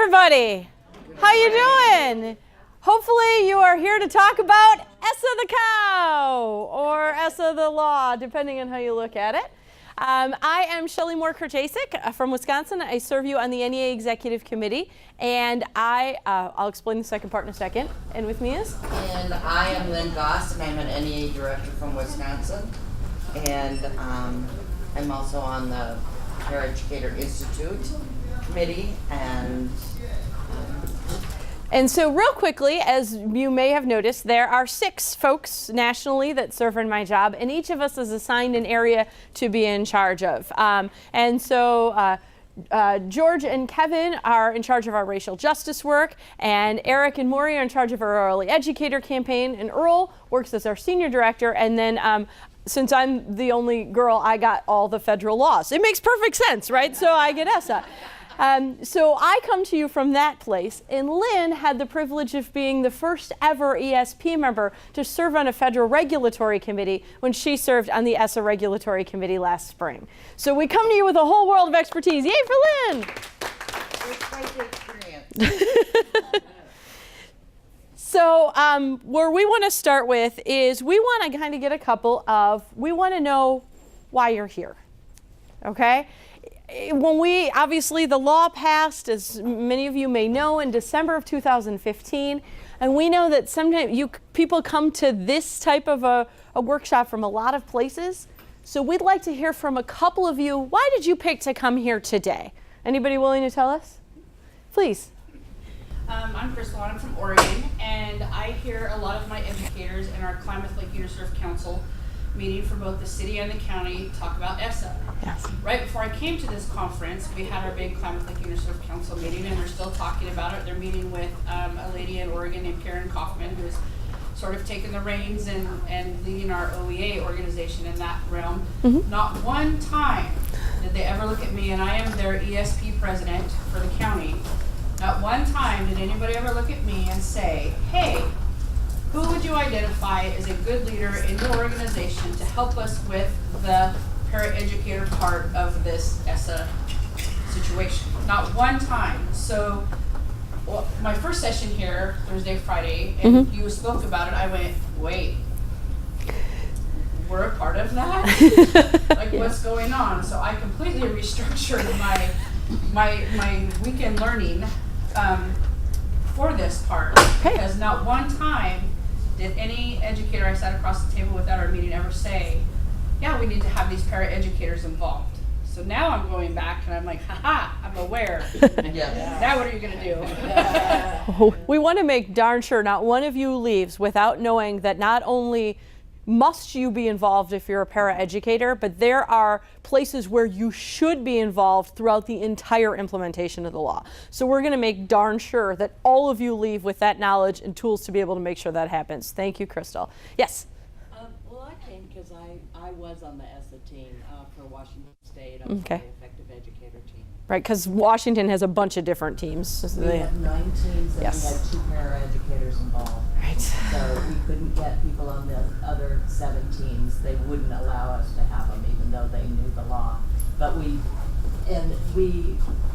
everybody. How you doing? Hopefully you are here to talk about ESSA the cow or ESSA the law, depending on how you look at it. I am Shelley Moore-Kurtasik from Wisconsin. I serve you on the NEA Executive Committee, and I'll explain the second part in a second. And with me is? And I am Lynn Goss, and I'm an NEA director from Wisconsin. And I'm also on the Educator Institute Committee. And so real quickly, as you may have noticed, there are 6 folks nationally that serve in my job, and each of us is assigned an area to be in charge of. George and Kevin are in charge of our racial justice work, and Eric and Maury are in charge of our early educator campaign, and Earl works as our senior director, and then since I'm the only girl, I got all the federal laws. It makes perfect sense, right? So I get ESSA. So I come to you from that place, and Lynn had the privilege of being the first ever ESP member to serve on a federal regulatory committee when she served on the ESSA regulatory committee last spring. So we come to you with a whole world of expertise. Yay for Lynn! It's quite the experience. So where we want to start with is we want to kind of we want to know why you're here, okay? When obviously the law passed, as many of you may know, in December of 2015, and we know that sometimes people come to this type of a workshop from a lot of places. So we'd like to hear from a couple of you. Why did you pick to come here today? Anybody willing to tell us? Please. I'm Crystal, I'm from Oregon, and I hear a lot of my educators in our Klamath Lake Uniserv Council meeting for both the city and the county talk about ESSA. Yes. Right before I came to this conference, we had our big Klamath Lake Uniserv Council meeting, and we're still talking about it. They're meeting with a lady in Oregon named Karen Kaufman, who's sort of taken the reins and leading our OEA organization in that realm. Mm-hmm. Not one time did they ever look at me, and I am their ESP president for the county. Not one time did anybody ever look at me and say, hey, who would you identify as a good leader in your organization to help us with the paraeducator part of this ESSA situation? Not one time. So my first session here, Thursday, Friday, and you spoke about it, I went, wait, we're a part of that? Like, what's going on? So I completely restructured my weekend learning for this part, because not one time did any educator I sat across the table with at our meeting ever say, yeah, we need to have these paraeducators involved. So now I'm going back and I'm like, haha, I'm aware. Now what are you going to do? We want to make darn sure not one of you leaves without knowing that not only must you be involved if you're a paraeducator, but there are places where you should be involved throughout the entire implementation of the law. So we're going to make darn sure that all of you leave with that knowledge and tools to be able to make sure that happens. Thank you, Crystal. Yes? Well, I came because I was on the ESSA team for Washington State. I was on the effective educator team. Right, because Washington has a bunch of different teams. So we had 9 teams, and we had 2 paraeducators involved. Right. So we couldn't get people on the other 7 teams. They wouldn't allow us to have them, even though they knew the law. But we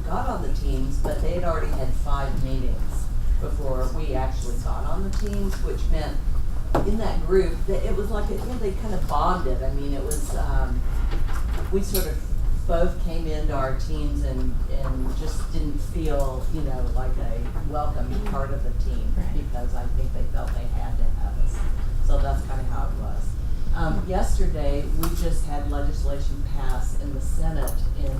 got on the teams, but they had already had 5 meetings before we actually got on the teams, which meant in that group, it was like, they kind of bonded. I mean, it was, we sort of both came into our teams and just didn't feel, like a welcome part of the team, because I think they felt they had to have us. So that's kind of how it was. Yesterday, we just had legislation pass in the Senate in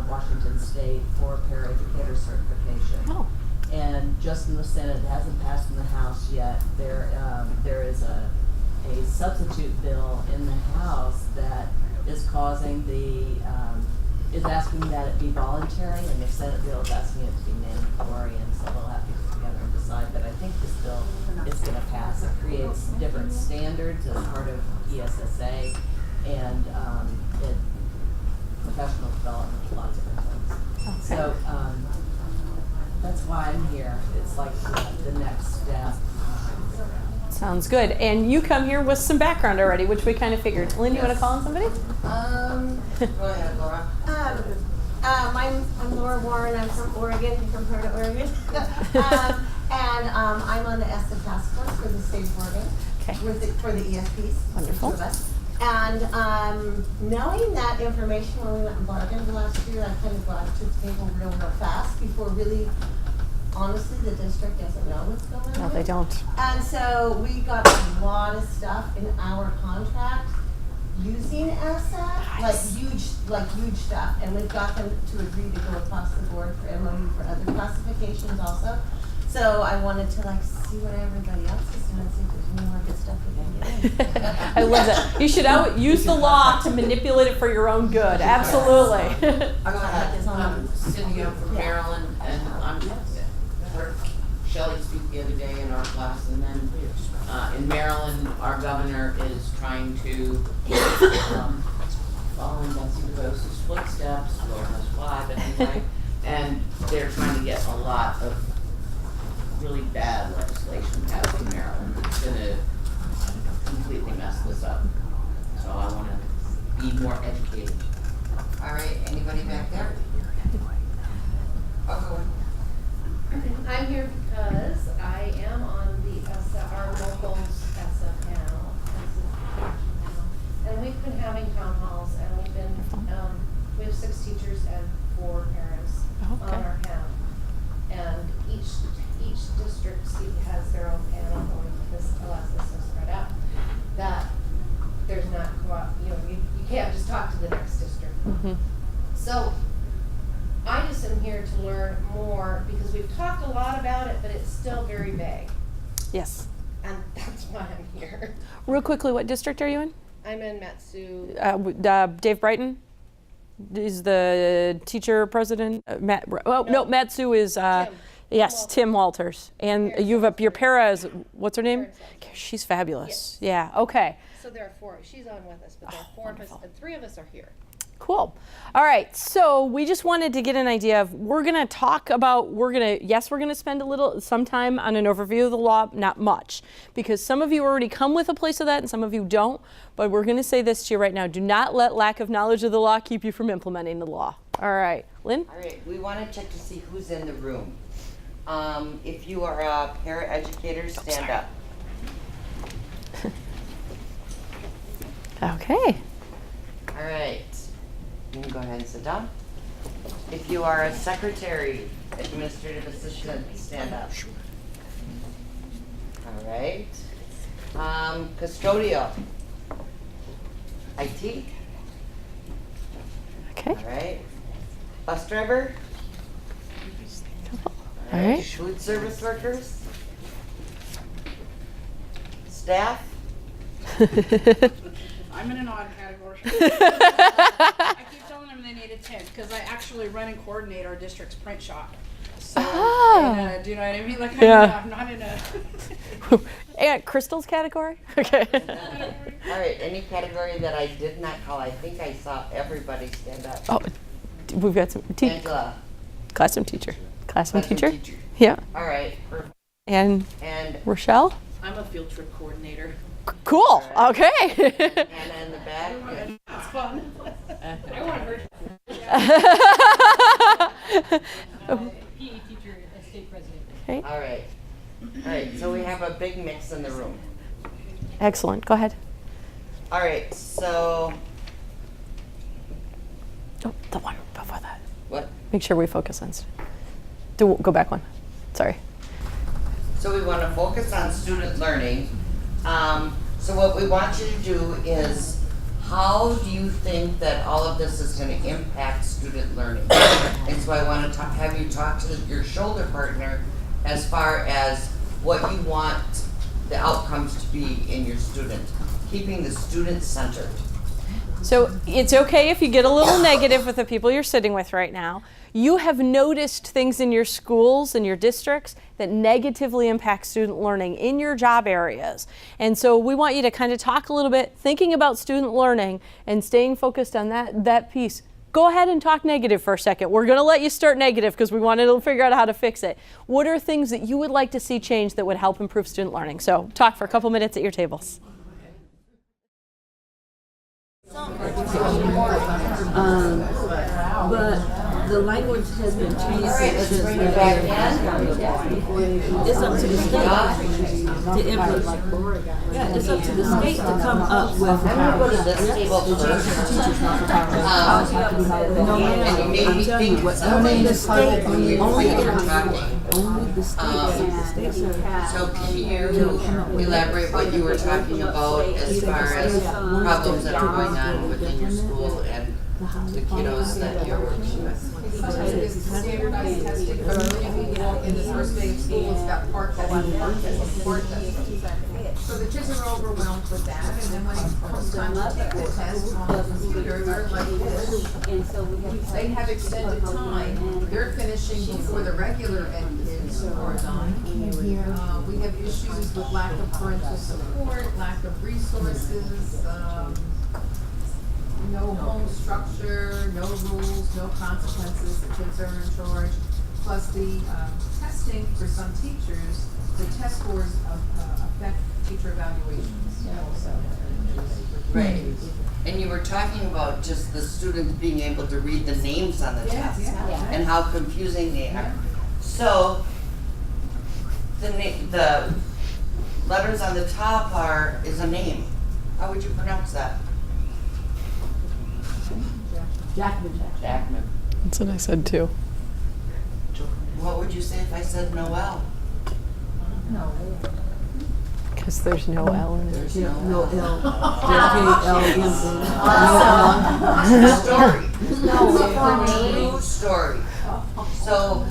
Washington State for paraeducator certification. Oh. And just in the Senate, it hasn't passed in the House yet. There is a substitute bill in the House that is causing is asking that it be voluntary, and the Senate bill is asking it to be mandatory, and so they'll have to get together and decide. But I think this bill is going to pass. It creates different standards as part of ESSA, and professional development, lots of different things. Okay. So that's why I'm here. It's like the next step. Sounds good. And you come here with some background already, which we kind of figured. Lynn, you want to call on somebody? Go ahead, Laura. I'm Laura Warren. I'm from Oregon, from Florida, Oregon. I'm on the ESSA task force for the state of Oregon. Okay. For the ESPs. Wonderful. The two of us. And knowing that information when we went and bargained last year, I kind of brought it to the table real fast before really, honestly, the district doesn't know what's going on. No, they don't. And so we got a lot of stuff in our contract using ESSA, like huge stuff, and we've got them to agree to go across the board for MOU for other classifications also. So I wanted to see what everybody else is doing, see if there's any more good stuff we can get in. I love that. You should use the law to manipulate it for your own good. Absolutely. I'm Cindy, I'm from Maryland, and I heard Shelley speak the other day in our class, and then in Maryland, our governor is trying to follow in Betsy DeVos's footsteps, Lord knows why, but anyway, and they're trying to get a lot of really bad legislation passed in Maryland. It's going to completely mess this up. So I want to be more educated. All right, anybody back there? I'll go in. I'm here because I am on the ESSA, our local ESSA panel, and we've been having town halls, and we've been, we have 6 teachers and 4 parents on our panel, and each district has their own panel, going this allows us to spread out. That there's not, you can't just talk to the next district. Mm-hmm. So I just am here to learn more because we've talked a lot about it, but it's still very vague. Yes. And that's why I'm here. Real quickly, what district are you in? I'm in Matsu. Dave Brighton is the teacher president. No, Matsu is, Tim Walters. And your para is, what's her name? She's fabulous. Yes. Yeah, okay. So there are 4. She's on with us, but there are 4 of us, and 3 of us are here. Cool. All right. So we just wanted to get an idea of, we're going to talk about, we're going to spend some time on an overview of the law, not much, because some of you already come with a place of that and some of you don't. But we're going to say this to you right now. Do not let lack of knowledge of the law keep you from implementing the law. All right. Lynn? All right, we want to check to see who's in the room. If you are a paraeducator, stand up. Okay. All right. You can go ahead and sit down. If you are a secretary, administrative assistant, stand up. All right. Custodial. IT. Okay. All right. Bus driver. All right. Food service workers. Staff. I'm in an odd category. I keep telling them they need a tent because I actually run and coordinate our district's print shop. So, do you know what I mean? Like, I'm not in a. And Crystal's category? Okay. All right, any category that I did not call, I think I saw everybody stand up. Oh, we've got some Angela. classroom teacher. Classroom Classroom teacher? teacher. Yeah. All right, perfect. And And Rochelle? I'm a field trip coordinator. Cool. Okay. Anna in the back. It's fun. I want her. PE teacher, state president. All right. All right, so we have a big mix in the room. Excellent. Go ahead. All right, so Oh, the one before that. what? Make sure we focus on. Go back one. Sorry. So we want to focus on student learning. So what we want you to do is, how do you think that all of this is going to impact student learning? And so I want to have you talk to your shoulder partner as far as what you want the outcomes to be in your student, keeping the student centered. So it's okay if you get a little negative with the people you're sitting with right now. You have noticed things in your schools and your districts that negatively impact student learning in your job areas. And so we want you to kind of talk a little bit, thinking about student learning and staying focused on that piece. Go ahead and talk negative for a second. We're going to let you start negative because we wanted to figure out how to fix it. What are things that you would like to see change that would help improve student learning? So talk for a couple minutes at your tables. But The language has been changed. All right, let's bring it back in. It's up to the state to implement. Yeah, it's up to the state to come up with. I'm gonna go to this table first. And you made me think of something when you were talking. Only the state. So can you elaborate what you were talking about as far as problems that are going on within your school and the kiddos that you're working with? It's standardized testing, but in the first day of school, it's got part test. So the kids are overwhelmed with that, and then when it comes time to take the test on the computer, they're like this. They have extended time, they're finishing before the regular ed kids are done. We have issues with lack of parental support, lack of resources, no home structure, no rules, no consequences, the kids are in charge. Plus the testing for some teachers, the test scores affect teacher evaluations also. Right. And you were talking about just the students being able to read the names on the test and how confusing they are. So the letters on the top is a name. How would you pronounce that? Jackman. That's what I said too. What would you say if I said Noel? Because there's no L in it. There's No no L. True story. So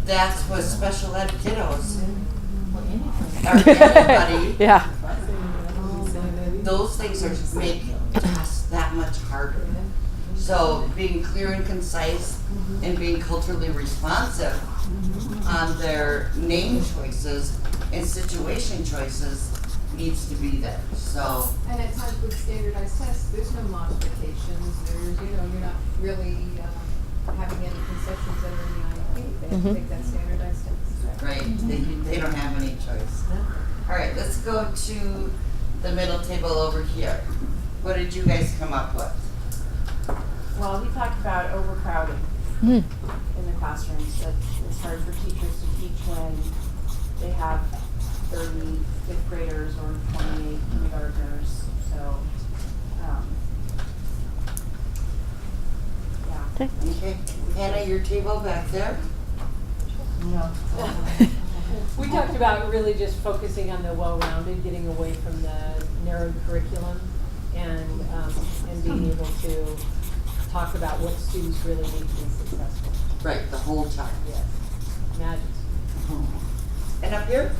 that's what special ed kiddos or anybody. Yeah. Those things are make tests that much harder. So being clear and concise and being culturally responsive on their name choices and situation choices needs to be there. So And at times with standardized tests, there's no modifications, there's, you're not really having any concessions under the IEP. They have to take that standardized test. right, they don't have any choice. All right, let's go to the middle table over here. What did you guys come up with? Well, we talked about overcrowding in the classrooms. That it's hard for teachers to teach when they have 30 fifth graders or 28 kindergartners. So, yeah. Okay, Hannah, your table back there? We talked about really just focusing on the well-rounded, getting away from the narrowed curriculum, and being able to talk about what students really need to be successful. Right, the whole time. Yes. Imagine. And up here?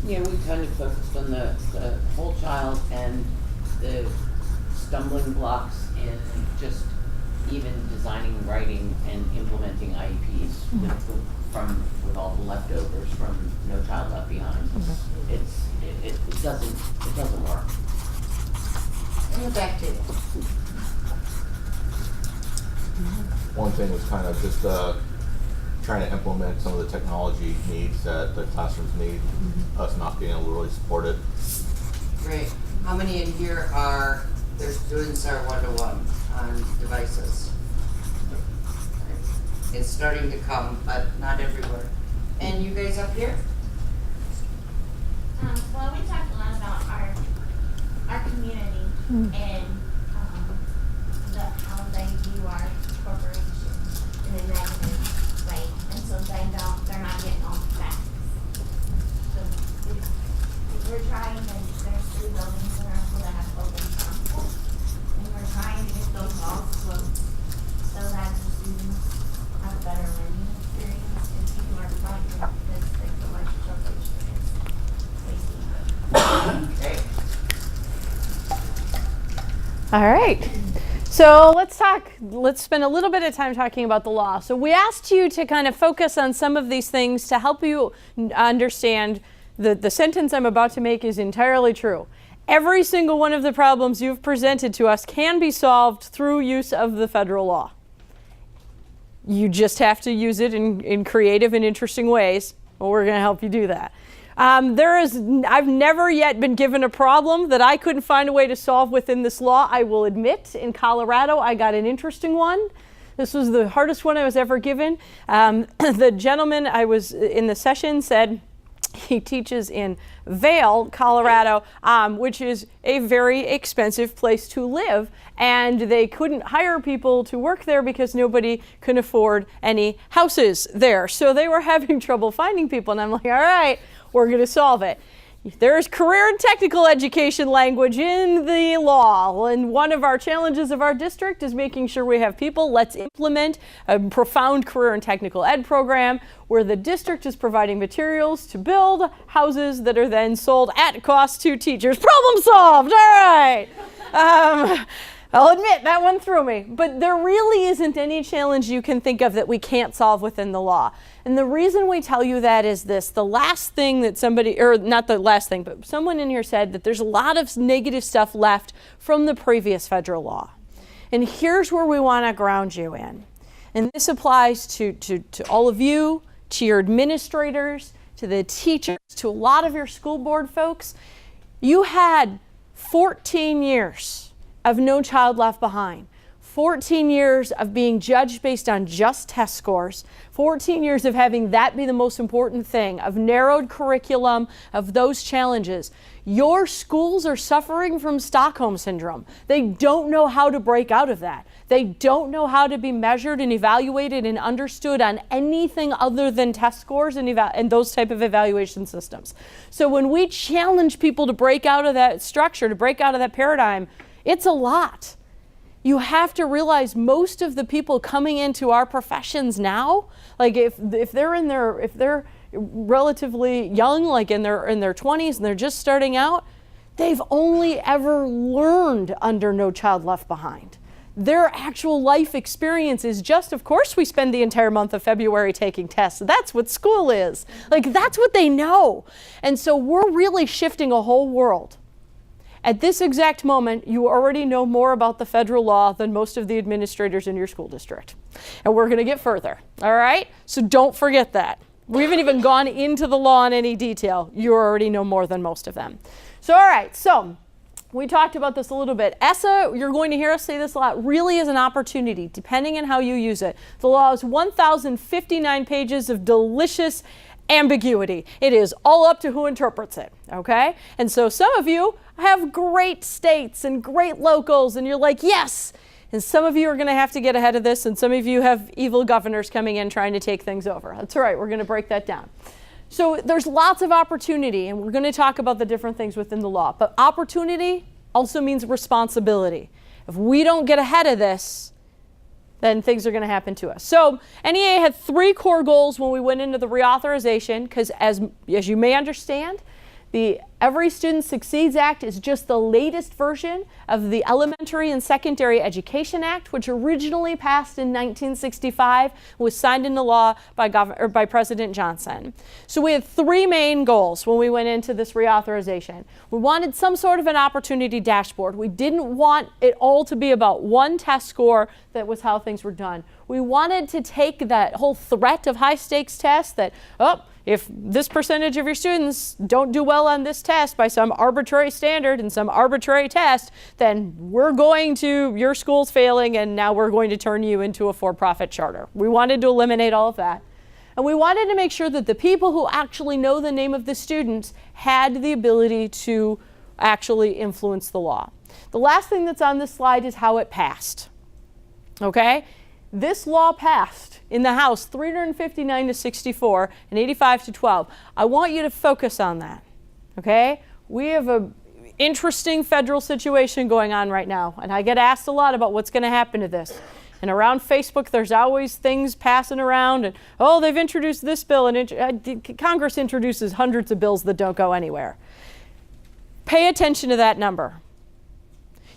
Yeah, we kind of focused on the whole child and the stumbling blocks in just even designing, writing, and implementing IEPs with all the leftovers from No Child Left Behind. It doesn't work. And the back table. One thing was kind of just trying to implement some of the technology needs that the classrooms need, us not being able to really support it. Great. How many in here their students are one-to-one on devices? It's starting to come, but not everywhere. And you guys up here? Well, we talked a lot about our community and how they view our corporation in a negative way, and so they're not getting all the facts. So we're trying, and there's 3 buildings in our school that have open council, and we're trying to get those walls closed so that the students have a better learning experience and people are fighting because they feel like the corporation is wasting them. Okay. All right. So let's spend a little bit of time talking about the law. So we asked you to kind of focus on some of these things to help you understand the sentence I'm about to make is entirely true. Every single one of the problems you've presented to us can be solved through use of the federal law. You just have to use it in creative and interesting ways. Well, we're going to help you do that. I've never yet been given a problem that I couldn't find a way to solve within this law. I will admit, in Colorado, I got an interesting one. This was the hardest one I was ever given. The gentleman I was in the session said he teaches in Vail, Colorado, which is a very expensive place to live, and they couldn't hire people to work there because nobody could afford any houses there. So they were having trouble finding people, and I'm like, all right, we're going to solve it. There's career and technical education language in the law, and one of our challenges of our district is making sure we have people. Let's implement a profound career and technical ed program where the district is providing materials to build houses that are then sold at cost to teachers. Problem solved! All right. I'll admit, that one threw me. But there really isn't any challenge you can think of that we can't solve within the law. And the reason we tell you that is this. The last thing that somebody, or not the last thing, but someone in here said that there's a lot of negative stuff left from the previous federal law. And here's where we want to ground you in. And this applies to all of you, to your administrators, to the teachers, to a lot of your school board folks. You had 14 years of No Child Left Behind. 14 years of being judged based on just test scores, 14 years of having that be the most important thing, of narrowed curriculum, of those challenges. Your schools are suffering from Stockholm Syndrome. They don't know how to break out of that. They don't know how to be measured and evaluated and understood on anything other than test scores and those type of evaluation systems. So when we challenge people to break out of that structure, to break out of that paradigm, it's a lot. You have to realize most of the people coming into our professions now, like if they're relatively young, like in their 20s and they're just starting out, they've only ever learned under No Child Left Behind. Their actual life experience is just, of course, we spend the entire month of February taking tests. That's what school is. Like, that's what they know. And so we're really shifting a whole world. At this exact moment, you already know more about the federal law than most of the administrators in your school district. And we're going to get further, all right? So don't forget that. We haven't even gone into the law in any detail. You already know more than most of them. So, all right, so we talked about this a little bit. ESSA, you're going to hear us say this a lot, really is an opportunity, depending on how you use it. The law is 1,059 pages of delicious ambiguity. It is all up to who interprets it, okay? And so some of you have great states and great locals, and you're like, yes! And some of you are going to have to get ahead of this, and some of you have evil governors coming in trying to take things over. That's all right, we're going to break that down. So there's lots of opportunity, and we're going to talk about the different things within the law. But opportunity also means responsibility. If we don't get ahead of this, then things are going to happen to us. So NEA had 3 core goals when we went into the reauthorization, because as you may understand, the Every Student Succeeds Act is just the latest version of the Elementary and Secondary Education Act, which originally passed in 1965 and was signed into law by President Johnson. So we had 3 main goals when we went into this reauthorization. We wanted some sort of an opportunity dashboard. We didn't want it all to be about one test score that was how things were done. We wanted to take that whole threat of high stakes tests that, if this percentage of your students don't do well on this test by some arbitrary standard and some arbitrary test, then your school's failing, and now we're going to turn you into a for-profit charter. We wanted to eliminate all of that. And we wanted to make sure that the people who actually know the name of the students had the ability to actually influence the law. The last thing that's on this slide is how it passed. Okay? This law passed in the House 359 to 64 and 85 to 12. I want you to focus on that, okay? We have an interesting federal situation going on right now, and I get asked a lot about what's going to happen to this. And around Facebook, there's always things passing around, and they've introduced this bill, and Congress introduces hundreds of bills that don't go anywhere. Pay attention to that number.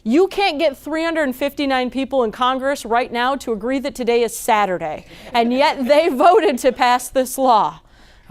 You can't get 359 people in Congress right now to agree that today is Saturday, and yet they voted to pass this law,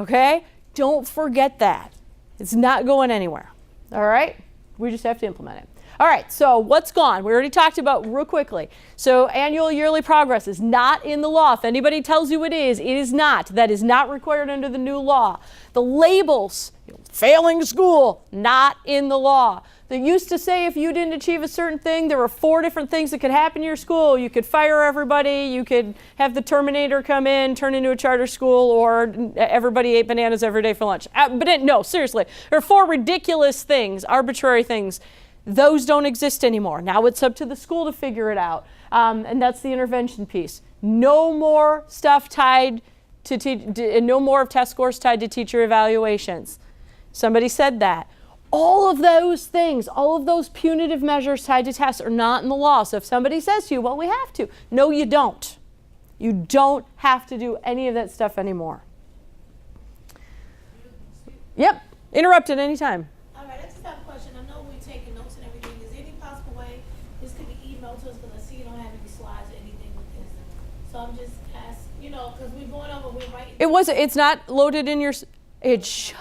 okay? Don't forget that. It's not going anywhere, all right? We just have to implement it. All right, so what's gone? We already talked about real quickly. So annual yearly progress is not in the law. If anybody tells you it is not. That is not required under the new law. The labels, failing school, not in the law. that used to say if you didn't achieve a certain thing, there were 4 different things that could happen in your school. You could fire everybody, you could have the Terminator come in, turn into a charter school, or everybody ate bananas every day for lunch. No, seriously, there are 4 ridiculous things, arbitrary things. Those don't exist anymore. Now it's up to the school to figure it out. And that's the intervention piece. No more stuff tied to no more of test scores tied to teacher evaluations. Somebody said that. All of those things, all of those punitive measures tied to tests are not in the law. So if somebody says to you, well, we have to. No, you don't. You don't have to do any of that stuff anymore. Yep, interrupt at any time. All right, I just have a question. I know we're taking notes and everything. Is there any possible way this could be emailed to us? Because I see you don't have any slides or anything with this. So I'm just asking, because we're going over, we're writing. It's not loaded in your, it should.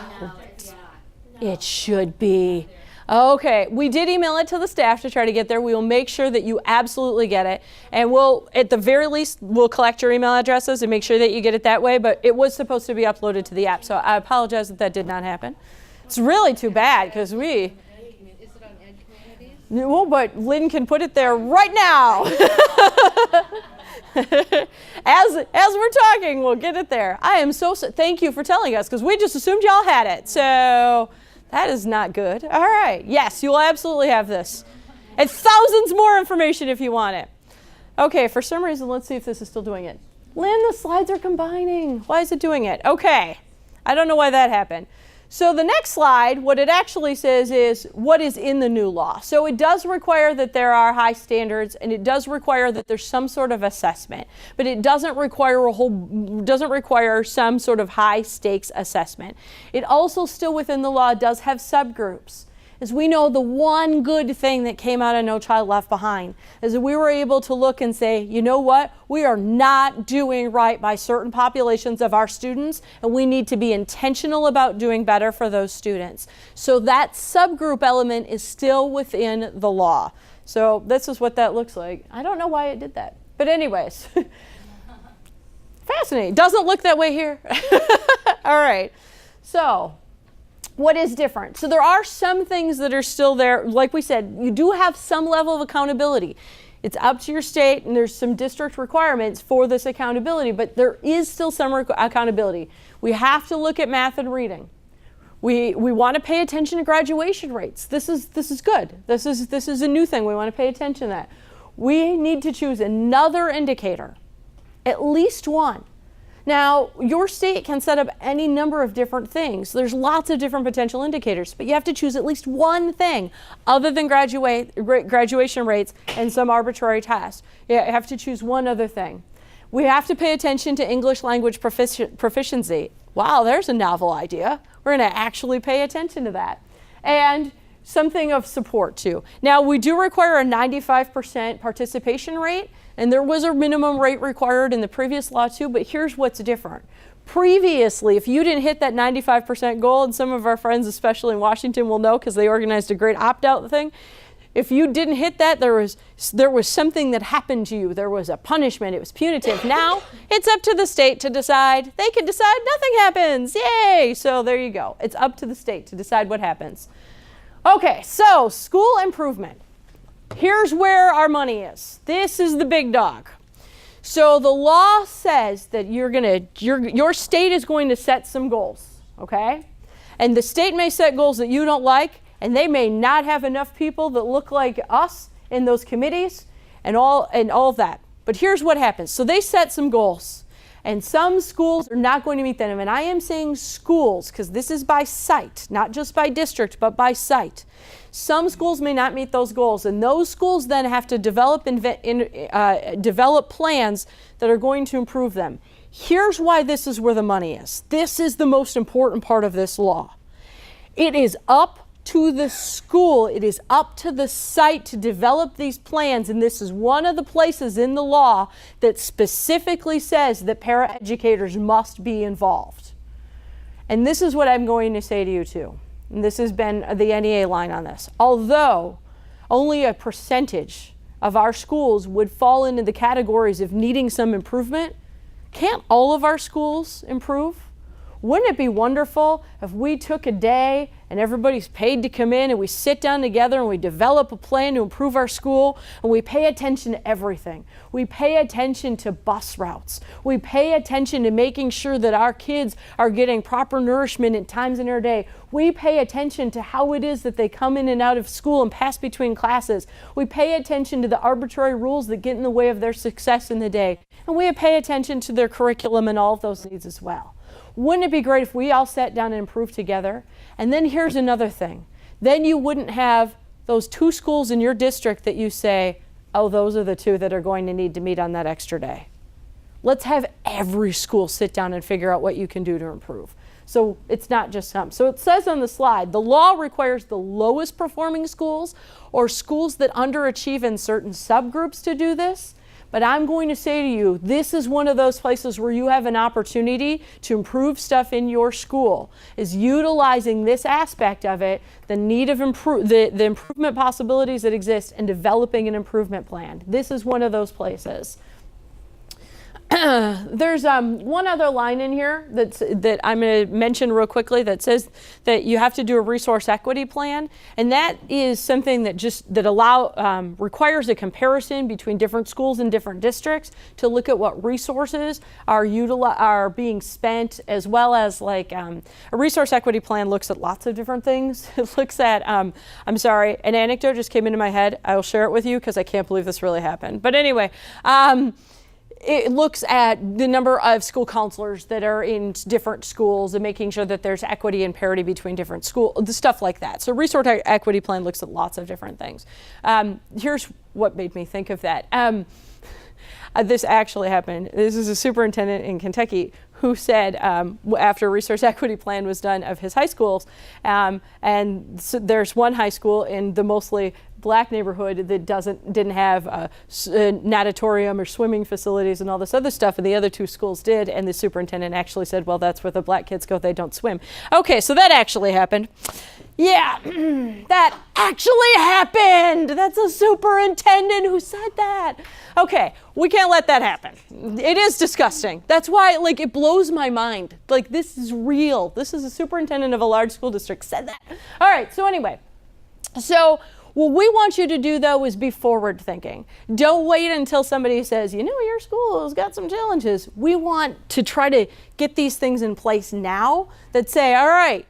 It should be. Okay, we did email it to the staff to try to get there. We will make sure that you absolutely get it. And we'll, at the very least, we'll collect your email addresses and make sure that you get it that way. But it was supposed to be uploaded to the app. So I apologize that did not happen. It's really too bad because we... Is it on Ed Communities? Well, but Lynn can put it there right now. As we're talking, we'll get it there. I am thank you for telling us because we just assumed y'all had it. So that is not good. All right. Yes, you will absolutely have this. And thousands more information if you want it. Okay, for some reason, let's see if this is still doing it. Lynn, the slides are combining. Why is it doing it? Okay. I don't know why that happened. So the next slide, what it actually says is what is in the new law. So it does require that there are high standards, and it does require that there's some sort of assessment, but it doesn't require some sort of high stakes assessment. It also still within the law does have subgroups. As we know, the one good thing that came out of No Child Left Behind is that we were able to look and say, you know what, we are not doing right by certain populations of our students, and we need to be intentional about doing better for those students. So that subgroup element is still within the law. So this is what that looks like. I don't know why it did that. But anyways, fascinating. Doesn't look that way here. All right. So what is different? So there are some things that are still there. Like we said, you do have some level of accountability. It's up to your state, and there's some district requirements for this accountability, but there is still some accountability. We have to look at math and reading. We want to pay attention to graduation rates. This is good. This is a new thing. We want to pay attention to that. We need to choose another indicator, at least one. Now, your state can set up any number of different things. There's lots of different potential indicators, but you have to choose at least one thing other than graduation rates and some arbitrary test. You have to choose one other thing. We have to pay attention to English language proficiency. Wow, there's a novel idea. We're going to actually pay attention to that. And something of support too. Now, we do require a 95% participation rate, and there was a minimum rate required in the previous law too, but here's what's different. Previously, if you didn't hit that 95% goal, and some of our friends, especially in Washington, will know because they organized a great opt-out thing, if you didn't hit that, there was something that happened to you. There was a punishment. It was punitive. Now, it's up to the state to decide. They can decide nothing happens. Yay! So there you go. It's up to the state to decide what happens. Okay, so school improvement. Here's where our money is. This is the big dog. So the law says that your state is going to set some goals, okay? And the state may set goals that you don't like, and they may not have enough people that look like us in those committees and all of that. But here's what happens. So they set some goals, and some schools are not going to meet them. And I am saying schools because this is by site, not just by district, but by site. Some schools may not meet those goals, and those schools then have to develop plans that are going to improve them. Here's why this is where the money is. This is the most important part of this law. It is up to the school. It is up to the site to develop these plans, and this is one of the places in the law that specifically says that paraeducators must be involved. And this is what I'm going to say to you too. And this has been the NEA line on this. Although only a percentage of our schools would fall into the categories of needing some improvement, can't all of our schools improve? Wouldn't it be wonderful if we took a day and everybody's paid to come in, and we sit down together and we develop a plan to improve our school, and we pay attention to everything. We pay attention to bus routes. We pay attention to making sure that our kids are getting proper nourishment at times in their day. We pay attention to how it is that they come in and out of school and pass between classes. We pay attention to the arbitrary rules that get in the way of their success in the day. And we pay attention to their curriculum and all of those needs as well. Wouldn't it be great if we all sat down and improved together? And then here's another thing. Then you wouldn't have those 2 schools in your district that you say, oh, those are the 2 that are going to need to meet on that extra day. Let's have every school sit down and figure out what you can do to improve. So it's not just some. So it says on the slide, the law requires the lowest performing schools or schools that underachieve in certain subgroups to do this. But I'm going to say to you, this is one of those places where you have an opportunity to improve stuff in your school, is utilizing this aspect of it, the need of the improvement possibilities that exist, and developing an improvement plan. This is one of those places. There's one other line in here that I'm going to mention real quickly that says that you have to do a resource equity plan, and that is something that requires a comparison between different schools and different districts to look at what resources are being spent, as well as a resource equity plan looks at lots of different things. It looks at I'm sorry, an anecdote just came into my head. I will share it with you because I can't believe this really happened. But anyway. It looks at the number of school counselors that are in different schools and making sure that there's equity and parity between different schools, stuff like that. So resource equity plan looks at lots of different things. Here's what made me think of that. This actually happened. This is a superintendent in Kentucky who said after a resource equity plan was done of his high schools, and so there's one high school in the mostly black neighborhood that didn't have a natatorium or swimming facilities and all this other stuff, and the other 2 schools did, and the superintendent actually said, well, that's where the black kids go, they don't swim. Okay, so that actually happened. Yeah, that actually happened. That's a superintendent who said that. Okay, we can't let that happen. It is disgusting. That's why, it blows my mind. This is real. This is a superintendent of a large school district said that. All right, so anyway, what we want you to do, though, is be forward thinking. Don't wait until somebody says, your school has got some challenges. We want to try to get these things in place now that say, all right,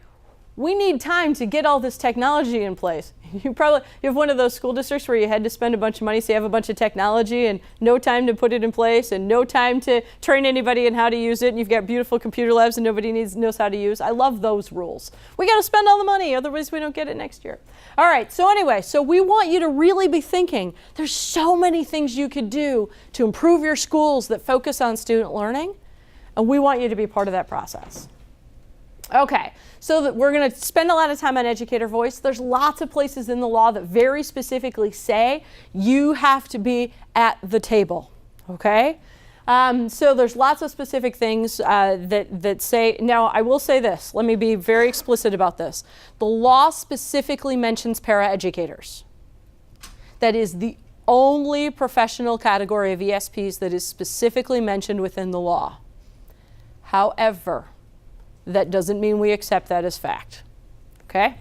we need time to get all this technology in place. You have one of those school districts where you had to spend a bunch of money, so you have a bunch of technology and no time to put it in place and no time to train anybody in how to use it, and you've got beautiful computer labs and nobody knows how to use. I love those rules. We got to spend all the money, otherwise we don't get it next year. All right, so anyway, we want you to really be thinking, there's so many things you could do to improve your schools that focus on student learning, and we want you to be part of that process. Okay, so we're going to spend a lot of time on Educator Voice. There's lots of places in the law that very specifically say you have to be at the table, okay? So there's lots of specific things that say, now I will say this, let me be very explicit about this. The law specifically mentions paraeducators. That is the only professional category of ESPs that is specifically mentioned within the law. However, that doesn't mean we accept that as fact, okay?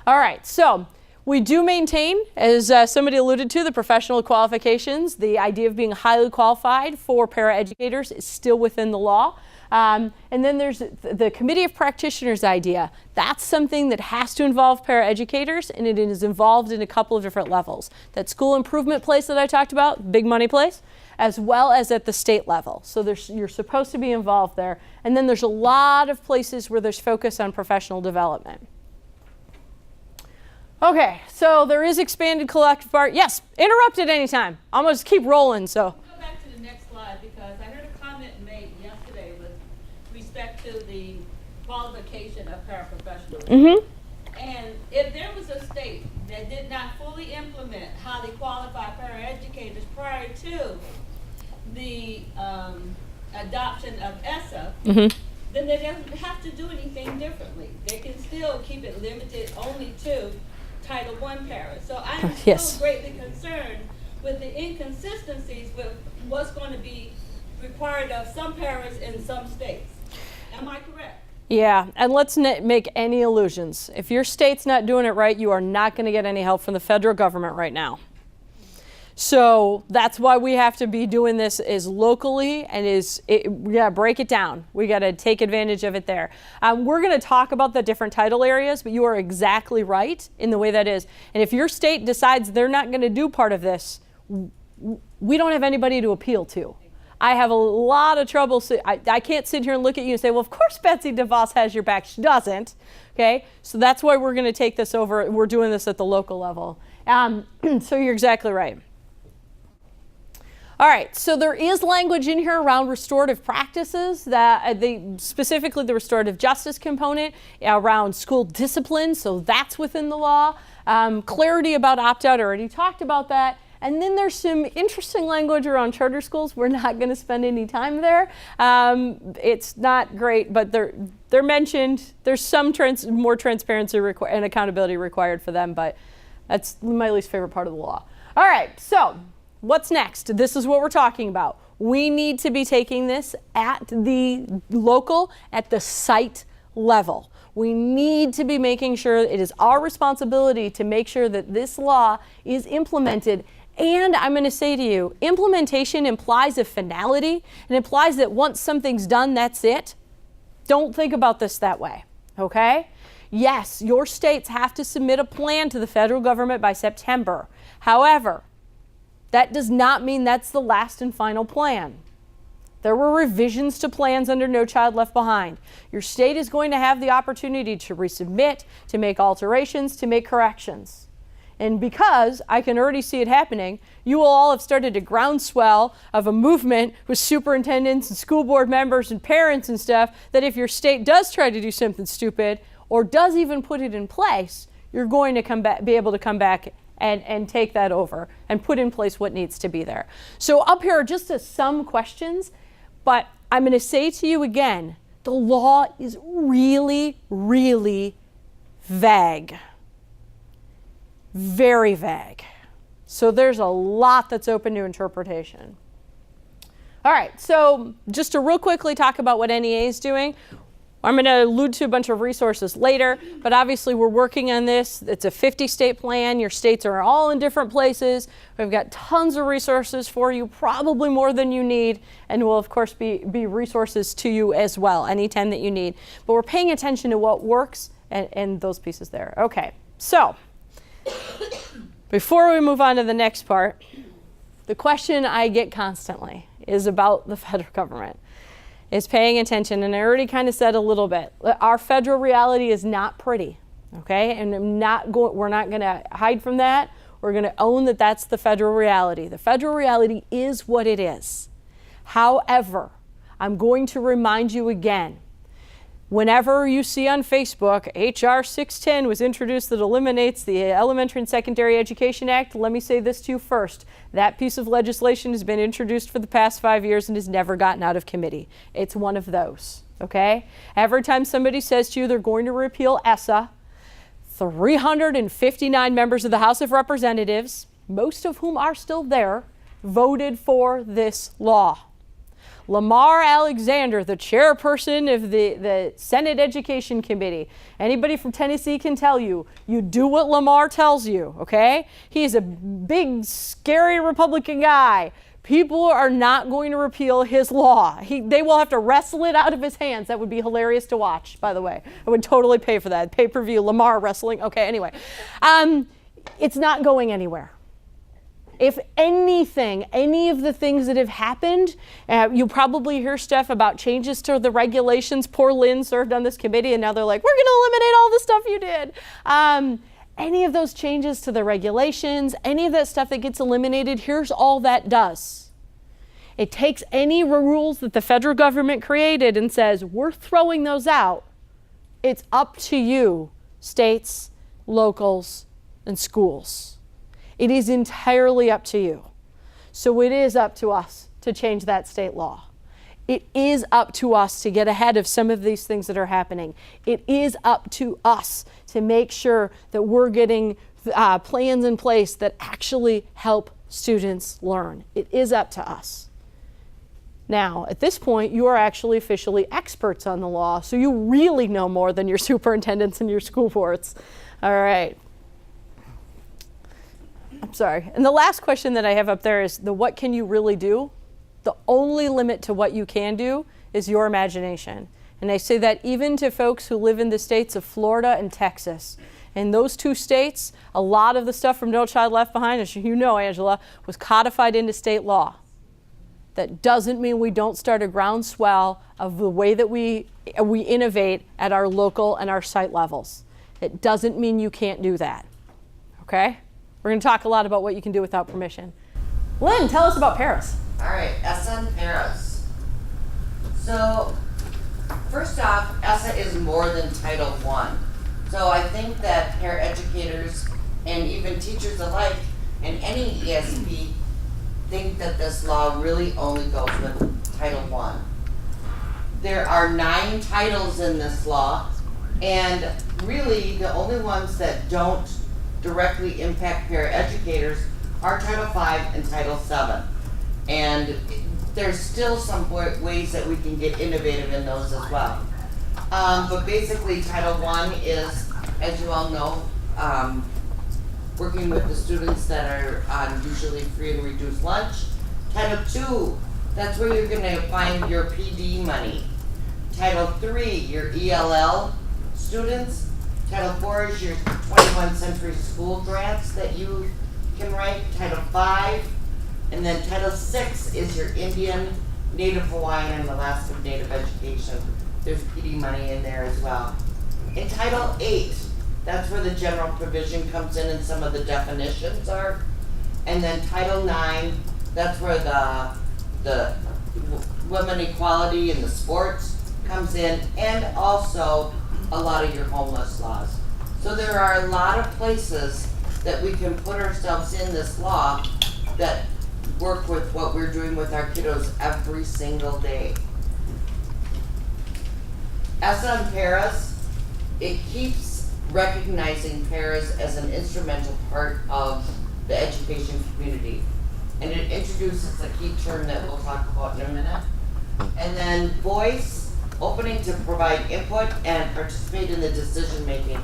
All right, so we do maintain, as somebody alluded to, the professional qualifications. The idea of being highly qualified for paraeducators is still within the law. And then there's the Committee of Practitioners idea. That's something that has to involve paraeducators, and it is involved in a couple of different levels. That school improvement place that I talked about, big money place, as well as at the state level. So you're supposed to be involved there. And then there's a lot of places where there's focus on professional development. Okay, so there is expanded collective bargaining. Yes, interrupt at any time. I'm going to keep rolling, so. Go back to the next slide, because I heard a comment made yesterday with respect to the qualification of paraprofessionals. Mm-hmm. And if there was a state that did not fully implement highly qualified paraeducators prior to the adoption of ESSA, Mm-hmm. then they don't have to do anything differently. They can still keep it limited only to Title I paras. So I'm Yes. still greatly concerned with the inconsistencies with what's going to be required of some paras in some states. Am I correct? Yeah, and let's not make any illusions. If your state's not doing it right, you are not going to get any help from the federal government right now. So that's why we have to be doing this is locally and we got to break it down. We got to take advantage of it there. We're going to talk about the different title areas, but you are exactly right in the way that is. And if your state decides they're not going to do part of this, we don't have anybody to appeal to. I have a lot of trouble. I can't sit here and look at you and say, well, of course Betsy DeVos has your back. She doesn't. Okay, so that's why we're going to take this over. We're doing this at the local level. So you're exactly right. All right, so there is language in here around restorative practices, that specifically the restorative justice component around school discipline, so that's within the law. Clarity about opt-out, I already talked about that. And then there's some interesting language around charter schools. We're not going to spend any time there. It's not great, but they're mentioned. There's some more transparency and accountability required for them, but that's my least favorite part of the law. All right, so what's next? This is what we're talking about. We need to be taking this at the local, at the site level. We need to be making sure it is our responsibility to make sure that this law is implemented. And I'm going to say to you, implementation implies a finality and implies that once something's done, that's it. Don't think about this that way, okay? Yes, your states have to submit a plan to the federal government by September. However, that does not mean that's the last and final plan. There were revisions to plans under No Child Left Behind. Your state is going to have the opportunity to resubmit, to make alterations, to make corrections. And because I can already see it happening, you will all have started a groundswell of a movement with superintendents and school board members and parents and stuff that if your state does try to do something stupid or does even put it in place, you're going to be able to come back and take that over and put in place what needs to be there. So up here are just some questions, but I'm going to say to you again, the law is really, really vague. Very vague. So there's a lot that's open to interpretation. All right, so just to real quickly talk about what NEA is doing. I'm going to allude to a bunch of resources later, but obviously we're working on this. It's a 50-state plan. Your states are all in different places. We've got tons of resources for you, probably more than you need, and will of course be resources to you as well anytime that you need. But we're paying attention to what works and those pieces there. Okay, so before we move on to the next part, the question I get constantly is about the federal government. Is paying attention, and I already kind of said a little bit. Our federal reality is not pretty, okay? And we're not going to hide from that. We're going to own that that's the federal reality. The federal reality is what it is. However, I'm going to remind you again, whenever you see on Facebook, HR 610 was introduced that eliminates the Elementary and Secondary Education Act, let me say this to you first. That piece of legislation has been introduced for the past 5 years and has never gotten out of committee. It's one of those, okay? Every time somebody says to you they're going to repeal ESSA, 359 members of the House of Representatives, most of whom are still there, voted for this law. Lamar Alexander, the chairperson of the Senate Education Committee. Anybody from Tennessee can tell you, you do what Lamar tells you, okay? He's a big, scary Republican guy. People are not going to repeal his law. They will have to wrestle it out of his hands. That would be hilarious to watch, by the way. I would totally pay for that. Pay-per-view, Lamar wrestling. Okay, anyway. It's not going anywhere. If anything, any of the things that have happened, you probably hear stuff about changes to the regulations. Poor Lynn served on this committee and now they're like, we're going to eliminate all the stuff you did. Any of those changes to the regulations, any of that stuff that gets eliminated, here's all that does. It takes any rules that the federal government created and says, we're throwing those out. It's up to you, states, locals, and schools. It is entirely up to you. So it is up to us to change that state law. It is up to us to get ahead of some of these things that are happening. It is up to us to make sure that we're getting plans in place that actually help students learn. It is up to us. Now, at this point, you are actually officially experts on the law, so you really know more than your superintendents and your school boards. All right. I'm sorry. And the last question that I have up there is the what can you really do? The only limit to what you can do is your imagination. And I say that even to folks who live in the states of Florida and Texas. In those two states, a lot of the stuff from No Child Left Behind, as you know, Angela, was codified into state law. That doesn't mean we don't start a groundswell of the way that we innovate at our local and our site levels. It doesn't mean you can't do that, okay? We're going to talk a lot about what you can do without permission. Lynn, tell us about Paris. All right, ESSA and Paris. So, first off, ESSA is more than Title I. So I think that paraeducators and even teachers alike and any ESP think that this law really only goes with Title I. There are 9 titles in this law, and really the only ones that don't directly impact paraeducators are Title V and Title VII. And there's still some ways that we can get innovative in those as well. But basically Title I is, as you all know, working with the students that are on usually free and reduced lunch. Title II, that's where you're gonna find your PD money. Title III, your ELL students. Title IV is your 21st Century School grants that you can write. Title V, and then Title VI is your Indian, Native Hawaiian, and Alaskan Native education. There's PD money in there as well. In Title VIII, that's where the general provision comes in and some of the definitions are. And then Title IX, that's where the women equality and the sports comes in, and also a lot of your homeless laws. So there are a lot of places that we can put ourselves in this law that work with what we're doing with our kiddos every single day. ESSA and Paris, it keeps recognizing Paris as an instrumental part of the education community. And it introduces a key term that we'll talk about in a minute. And then voice, opening to provide input and participate in the decision making.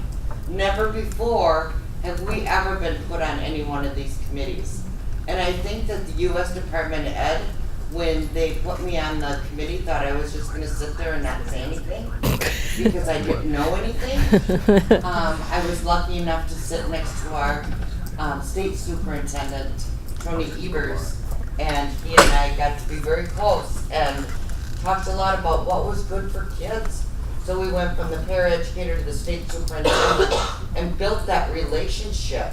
Never before have we ever been put on any one of these committees. And I think that the U.S. Department of Ed, when they put me on the committee, thought I was just gonna sit there and not say anything because I didn't know anything. I was lucky enough to sit next to our state superintendent, Tony Ebers, and he and I got to be very close and talked a lot about what was good for kids. So we went from the paraeducator to the state superintendent and built that relationship.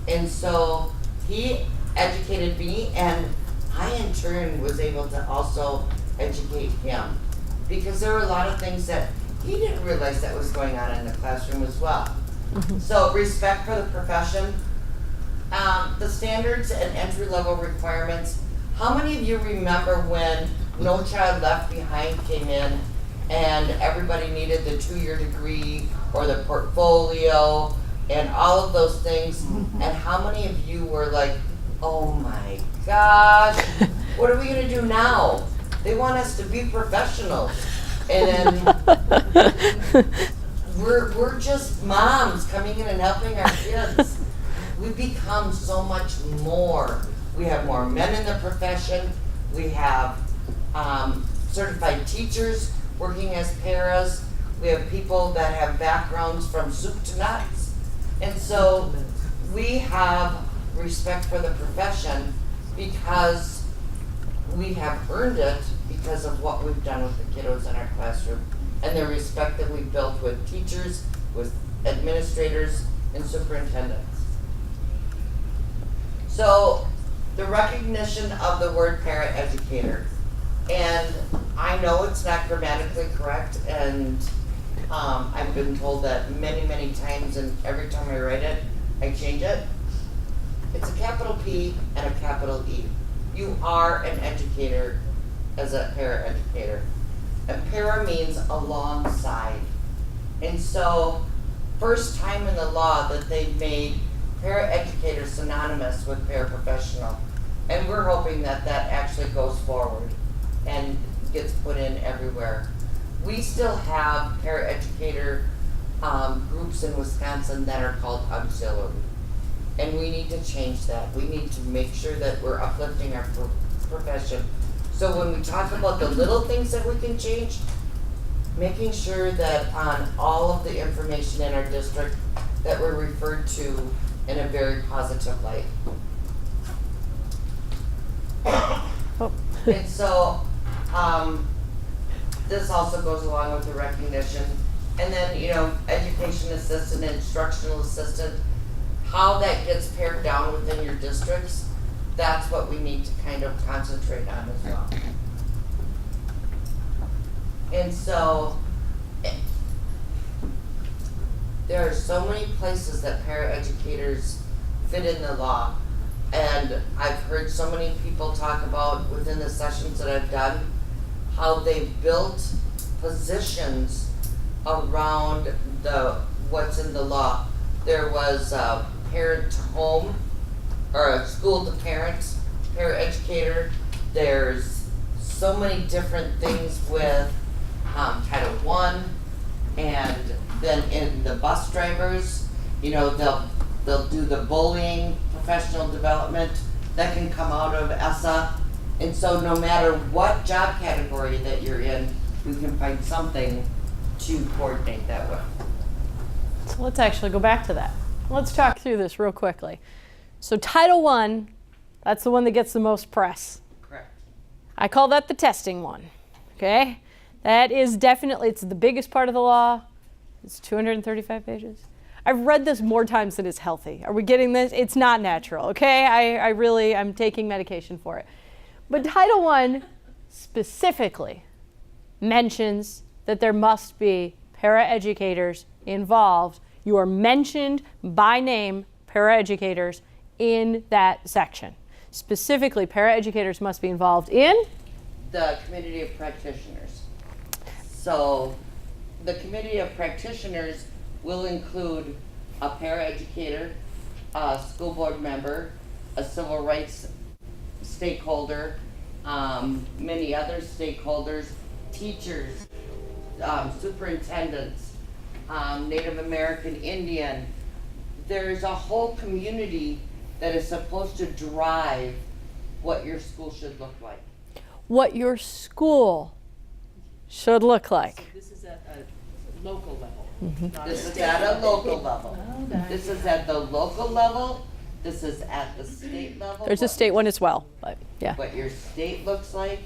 And so he educated me, and I in turn was able to also educate him, because there were a lot of things that he didn't realize that was going on in the classroom as well. So respect for the profession, the standards and entry-level requirements. How many of you remember when No Child Left Behind came in and everybody needed the 2-year degree or the portfolio and all of those things? And how many of you were like, oh my gosh, what are we gonna do now? They want us to be professionals. And we're just moms coming in and helping our kids. We've become so much more. We have more men in the profession. We have certified teachers working as paras. We have people that have backgrounds from soup to nuts. And so we have respect for the profession because we have earned it because of what we've done with the kiddos in our classroom and the respect that we've built with teachers, with administrators, and superintendents. So the recognition of the word paraeducator, and I know it's not grammatically correct, and I've been told that many, many times, and every time I write it, I change it. It's a capital P and a capital E. You are an educator as a paraeducator. And para means alongside. And so, first time in the law that they've made paraeducator synonymous with paraprofessional. And we're hoping that that actually goes forward. and gets put in everywhere. We still have paraeducator groups in Wisconsin that are called auxiliary. And we need to change that. We need to make sure that we're uplifting our profession. So when we talk about the little things that we can change, making sure that on all of the information in our district that we're referred to in a very positive light. And so this also goes along with the recognition. And then, you know, education assistant, instructional assistant, how that gets pared down within your districts, that's what we need to kind of concentrate on as well. And so there are so many places that paraeducators fit in the law. And I've heard so many people talk about within the sessions that I've done, how they've built positions around what's in the law. There was a parent to home, or a school to parents, paraeducator. There's so many different things with Title I, and then in the bus drivers, you know, they'll do the bullying, professional development that can come out of ESSA. And so no matter what job category that you're in, you can find something to coordinate that with. So let's actually go back to that. Let's talk through this real quickly. So Title I, that's the one that gets the most press. Correct. I call that the testing one, okay? That is definitely, it's the biggest part of the law. It's 235 pages. I've read this more times than is healthy. Are we getting this? It's not natural, okay? I'm taking medication for it. But Title I specifically mentions that there must be paraeducators involved. You are mentioned by name, paraeducators, in that section. Specifically, paraeducators must be involved in the committee of practitioners. So the committee of practitioners will include a paraeducator, a school board member, a civil rights stakeholder, many other stakeholders, teachers, superintendents, Native American, Indian. There's a whole community that is supposed to drive what your school should look like. what your school should look like. So this is at a local level. This is at a local level. This is at the local level. This is at the state level. There's a state one as well, but yeah. What your state looks like.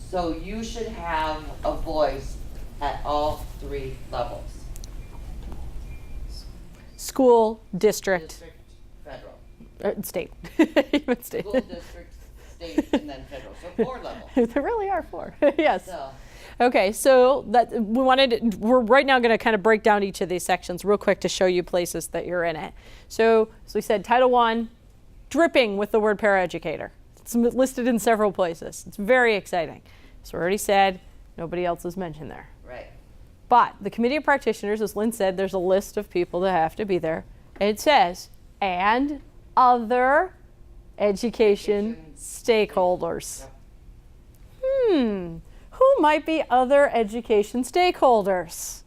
So you should have a voice at all three levels. School, district, District, federal. state. Even state. School, district, state, and then federal. So 4 levels. There really are 4. Yes. So, Okay, so that we're right now going to kind of break down each of these sections real quick to show you places that you're in it. So, as we said, Title I, dripping with the word paraeducator. It's listed in several places. It's very exciting. So, we already said nobody else is mentioned there. right. But the Committee of Practitioners, as Lynn said, there's a list of people that have to be there. And it says, and other education stakeholders. Who might be other education stakeholders?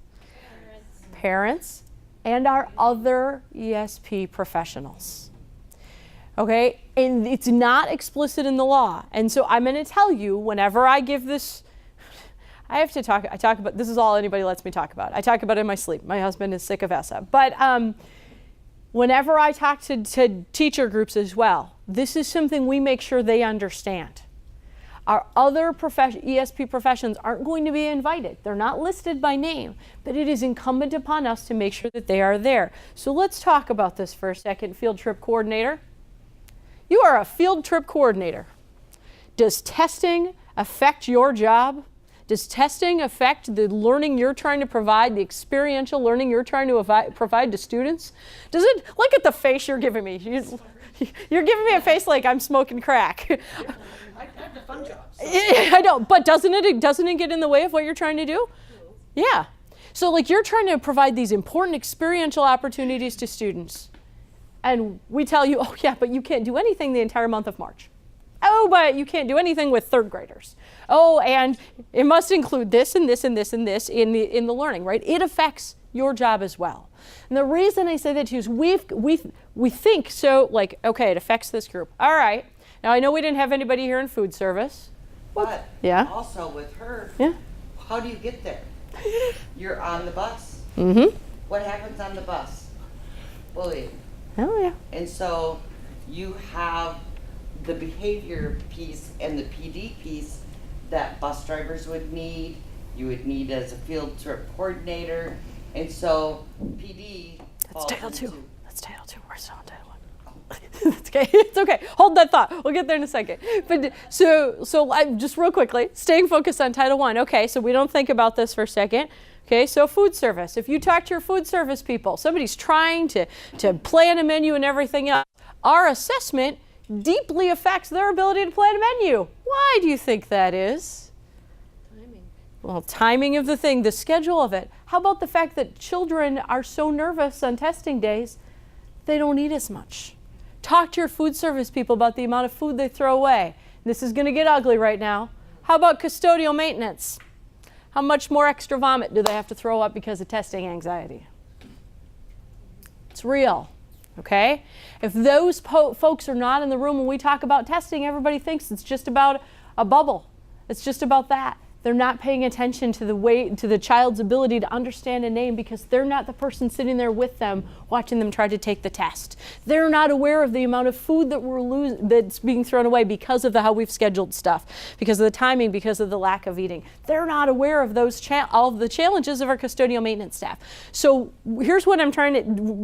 Parents and our other ESP professionals. Okay, and it's not explicit in the law. And so I'm going to tell you whenever I give this, I talk about, this is all anybody lets me talk about. I talk about it in my sleep. My husband is sick of ESSA. But whenever I talk to teacher groups as well, this is something we make sure they understand. Our other ESP professions aren't going to be invited. They're not listed by name, but it is incumbent upon us to make sure that they are there. So let's talk about this for a second. Field trip coordinator. You are a field trip coordinator. Does testing affect your job? Does testing affect the learning you're trying to provide, the experiential learning you're trying to provide to students? Does it, look at the face you're giving me. You're giving me a face like I'm smoking crack. I have the fun job. So. I know, but doesn't it get in the way of what you're trying to do? Yeah. So like you're trying to provide these important experiential opportunities to students. And we tell you, oh yeah, but you can't do anything the entire month of March. Oh, but you can't do anything with 3rd graders. oh, and it must include this and this and this and this in the learning, right? It affects your job as well. And the reason I say that to you is we think so, like, okay, it affects this group. All right. Now, I know we didn't have anybody here in food service. But Yeah. also with her, Yeah. how do you get there? You're on the bus. Mm-hmm. What happens on the bus? Bullying. Oh, yeah. And so you have the behavior piece and the PD piece that bus drivers would need, you would need as a field trip coordinator. And so PD That's falls Title II. into- That's Title II. We're still on Title I. It's okay. It's okay. Hold that thought. We'll get there in a second. But so I, just real quickly, staying focused on Title I. Okay, so we don't think about this for a second. Okay, so food service. If you talk to your food service people, somebody's trying to plan a menu and everything else, our assessment deeply affects their ability to plan a menu. Why do you think that is? Well, timing of the thing, the schedule of it. How about the fact that children are so nervous on testing days, they don't eat as much? Talk to your food service people about the amount of food they throw away. This is going to get ugly right now. How about custodial maintenance? How much more extra vomit do they have to throw up because of testing anxiety? It's real, okay? If those folks are not in the room when we talk about testing, everybody thinks it's just about a bubble. It's just about that. They're not paying attention to the child's ability to understand a name because they're not the person sitting there with them watching them try to take the test. They're not aware of the amount of food that that's being thrown away because of how we've scheduled stuff, because of the timing, because of the lack of eating. They're not aware of all of the challenges of our custodial maintenance staff. So here's what I'm trying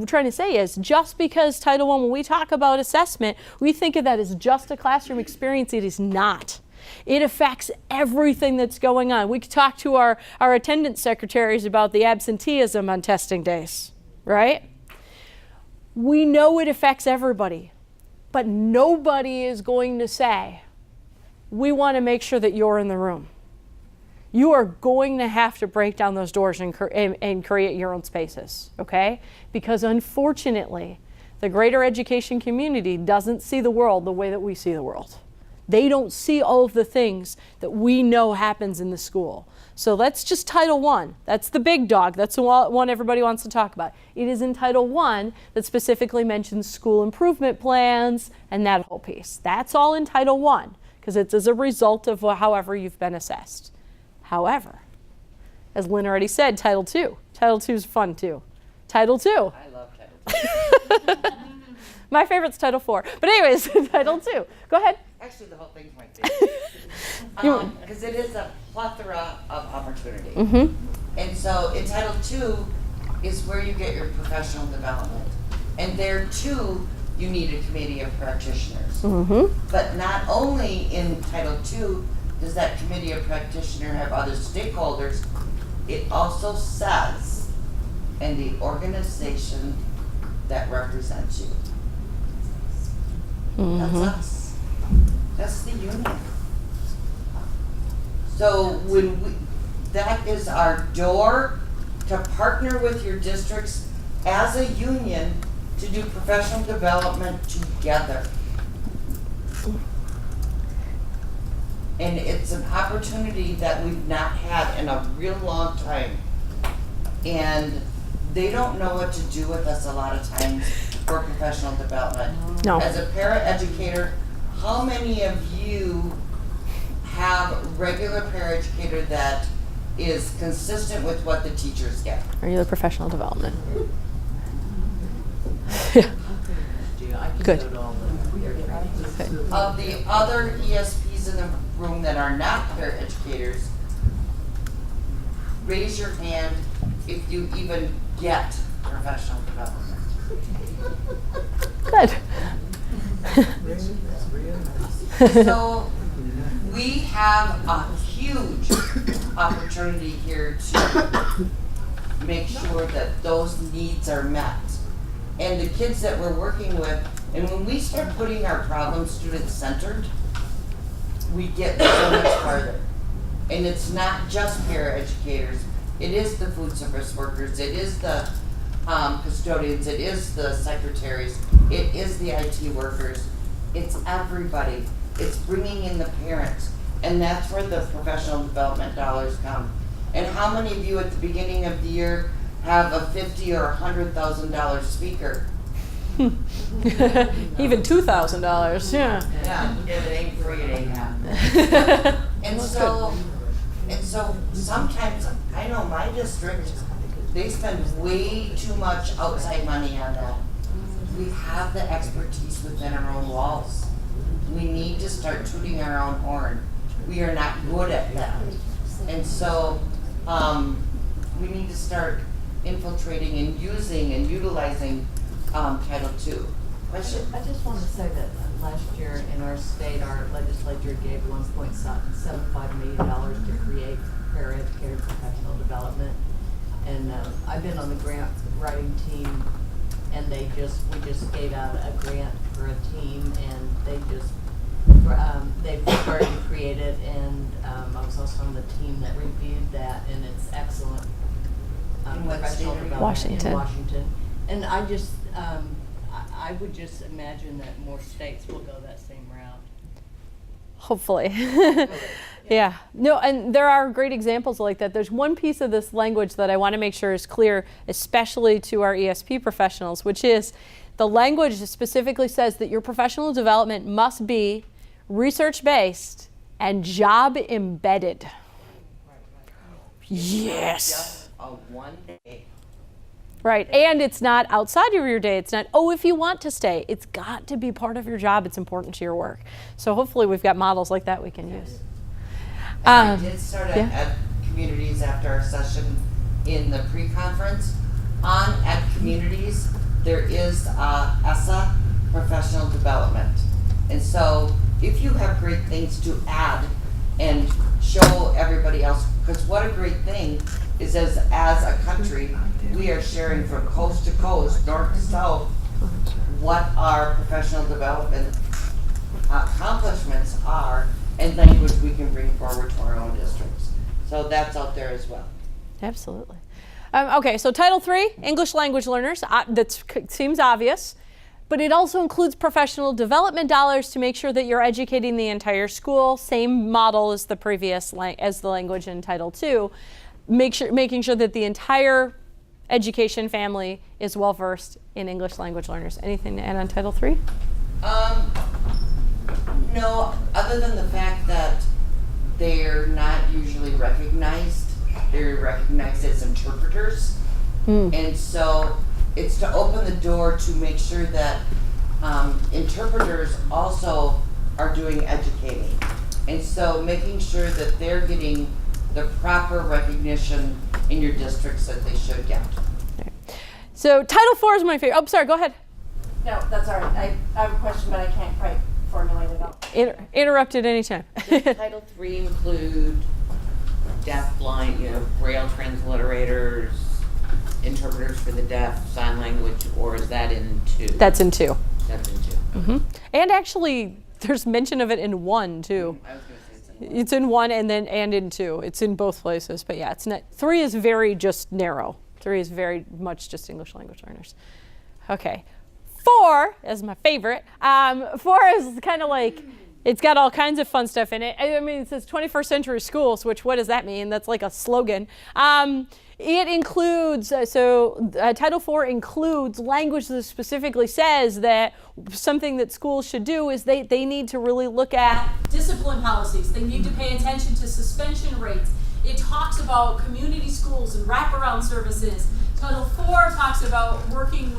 to say is, just because Title I, when we talk about assessment, we think of that as just a classroom experience. It is not. It affects everything that's going on. We could talk to our attendance secretaries about the absenteeism on testing days, right? We know it affects everybody, but nobody is going to say, we want to make sure that you're in the room. You are going to have to break down those doors and create your own spaces, okay? Because unfortunately, the greater education community doesn't see the world the way that we see the world. They don't see all of the things that we know happens in the school. So that's just Title I. That's the big dog. That's the one everybody wants to talk about. It is in Title I that specifically mentions school improvement plans and that whole piece. That's all in Title I because it's as a result of however you've been assessed. However, as Lynn already said, Title II. Title II is fun too. Title II. I love Title II. My favorite's Title IV. But anyways, Title II. Go ahead. Actually, the whole thing's my favorite. Because it is a plethora of opportunity. Mm-hmm. And so in Title II is where you get your professional development. And there too, you need a committee of practitioners. Mm-hmm. But not only in Title II does that committee of practitioner have other stakeholders, it also says, and the organization that represents you. Mm-hmm. That's us. That's the union. So that is our door to partner with your districts as a union to do professional development together. And it's an opportunity that we've not had in a real long time. And they don't know what to do with us a lot of times for professional development. No. As a paraeducator, how many of you have regular paraeducator that is consistent with what the teachers get? Regular professional development. Good. Of the other ESPs in the room that are not paraeducators, raise your hand if you even get professional development. Good. So we have a huge opportunity here to make sure that those needs are met. And the kids that we're working with, and when we start putting our problem students centered, we get so much farther. And it's not just paraeducators, it is the food service workers, it is the custodians, it is the secretaries, it is the IT workers, it's everybody. It's bringing in the parents. And that's where the professional development dollars come. And how many of you at the beginning of the year have a $50,000 or $100,000 speaker? Even $2,000, yeah. Yeah, if it ain't free, it ain't happening. And so sometimes, I know my district, they spend way too much outside money on that. We have the expertise within our own walls. We need to start tooting our own horn. We are not good at that. And so, we need to start infiltrating and using and utilizing Title II. Question? I just want to say that last year in our state, our legislature gave $1.75 million to create paraeducator professional development. And I've been on the grant writing team, and we just gave out a grant for a team, and they've started to create it, and I was also on the team that reviewed that, and it's excellent. In what state are you? Washington. In Washington. And I just, I would just imagine that more states will go that same route. Hopefully. Yeah. No, and there are great examples like that. There's one piece of this language that I want to make sure is clear, especially to our ESP professionals, which is the language specifically says that your professional development must be research-based and job-embedded. Yes. Just a one day. Right, and it's not outside of your day. It's not, oh, if you want to stay. It's got to be part of your job. It's important to your work. So hopefully we've got models like that we can use. I did start at communities after our session in the pre-conference. On at communities, there is ESSA professional development. And so if you have great things to add and show everybody else, because what a great thing is as a country, we are sharing from coast to coast, north to south, what our professional development accomplishments are and language we can bring forward to our own districts. So that's out there as well. Absolutely. Okay, so Title III, English language learners, that seems obvious, but it also includes professional development dollars to make sure that you're educating the entire school, same model as the previous, as the language in Title II, making sure that the entire education family is well versed in English language learners. Anything to add on Title III? No, other than the fact that they're not usually recognized. They're recognized as interpreters. And so it's to open the door to make sure that interpreters also are doing educating. And so making sure that they're getting the proper recognition in your districts that they should get. Okay. So Title IV is my favorite. Oh, sorry, go ahead. No, that's all right. I have a question, but I can't quite formulate it all. Interrupt at any time. Does Title III include deaf, blind, braille transliterators, interpreters for the deaf, sign language, or is that in 2? That's in 2. That's in 2. Mm-hmm. And actually, there's mention of it in 1 too. I was going to say it's in 1. It's in 1 and in 2. It's in both places, but yeah, it's not. 3 is very just narrow. 3 is very much just English language learners. Okay. 4 is my favorite. 4 is kind of like, it's got all kinds of fun stuff in it. I mean, it says 21st century schools, which what does that mean? That's like a slogan. It includes, Title IV includes language that specifically says that something that schools should do is they need to really look at discipline policies. They need to pay attention to suspension rates. It talks about community schools and wraparound services. Title IV talks about partnering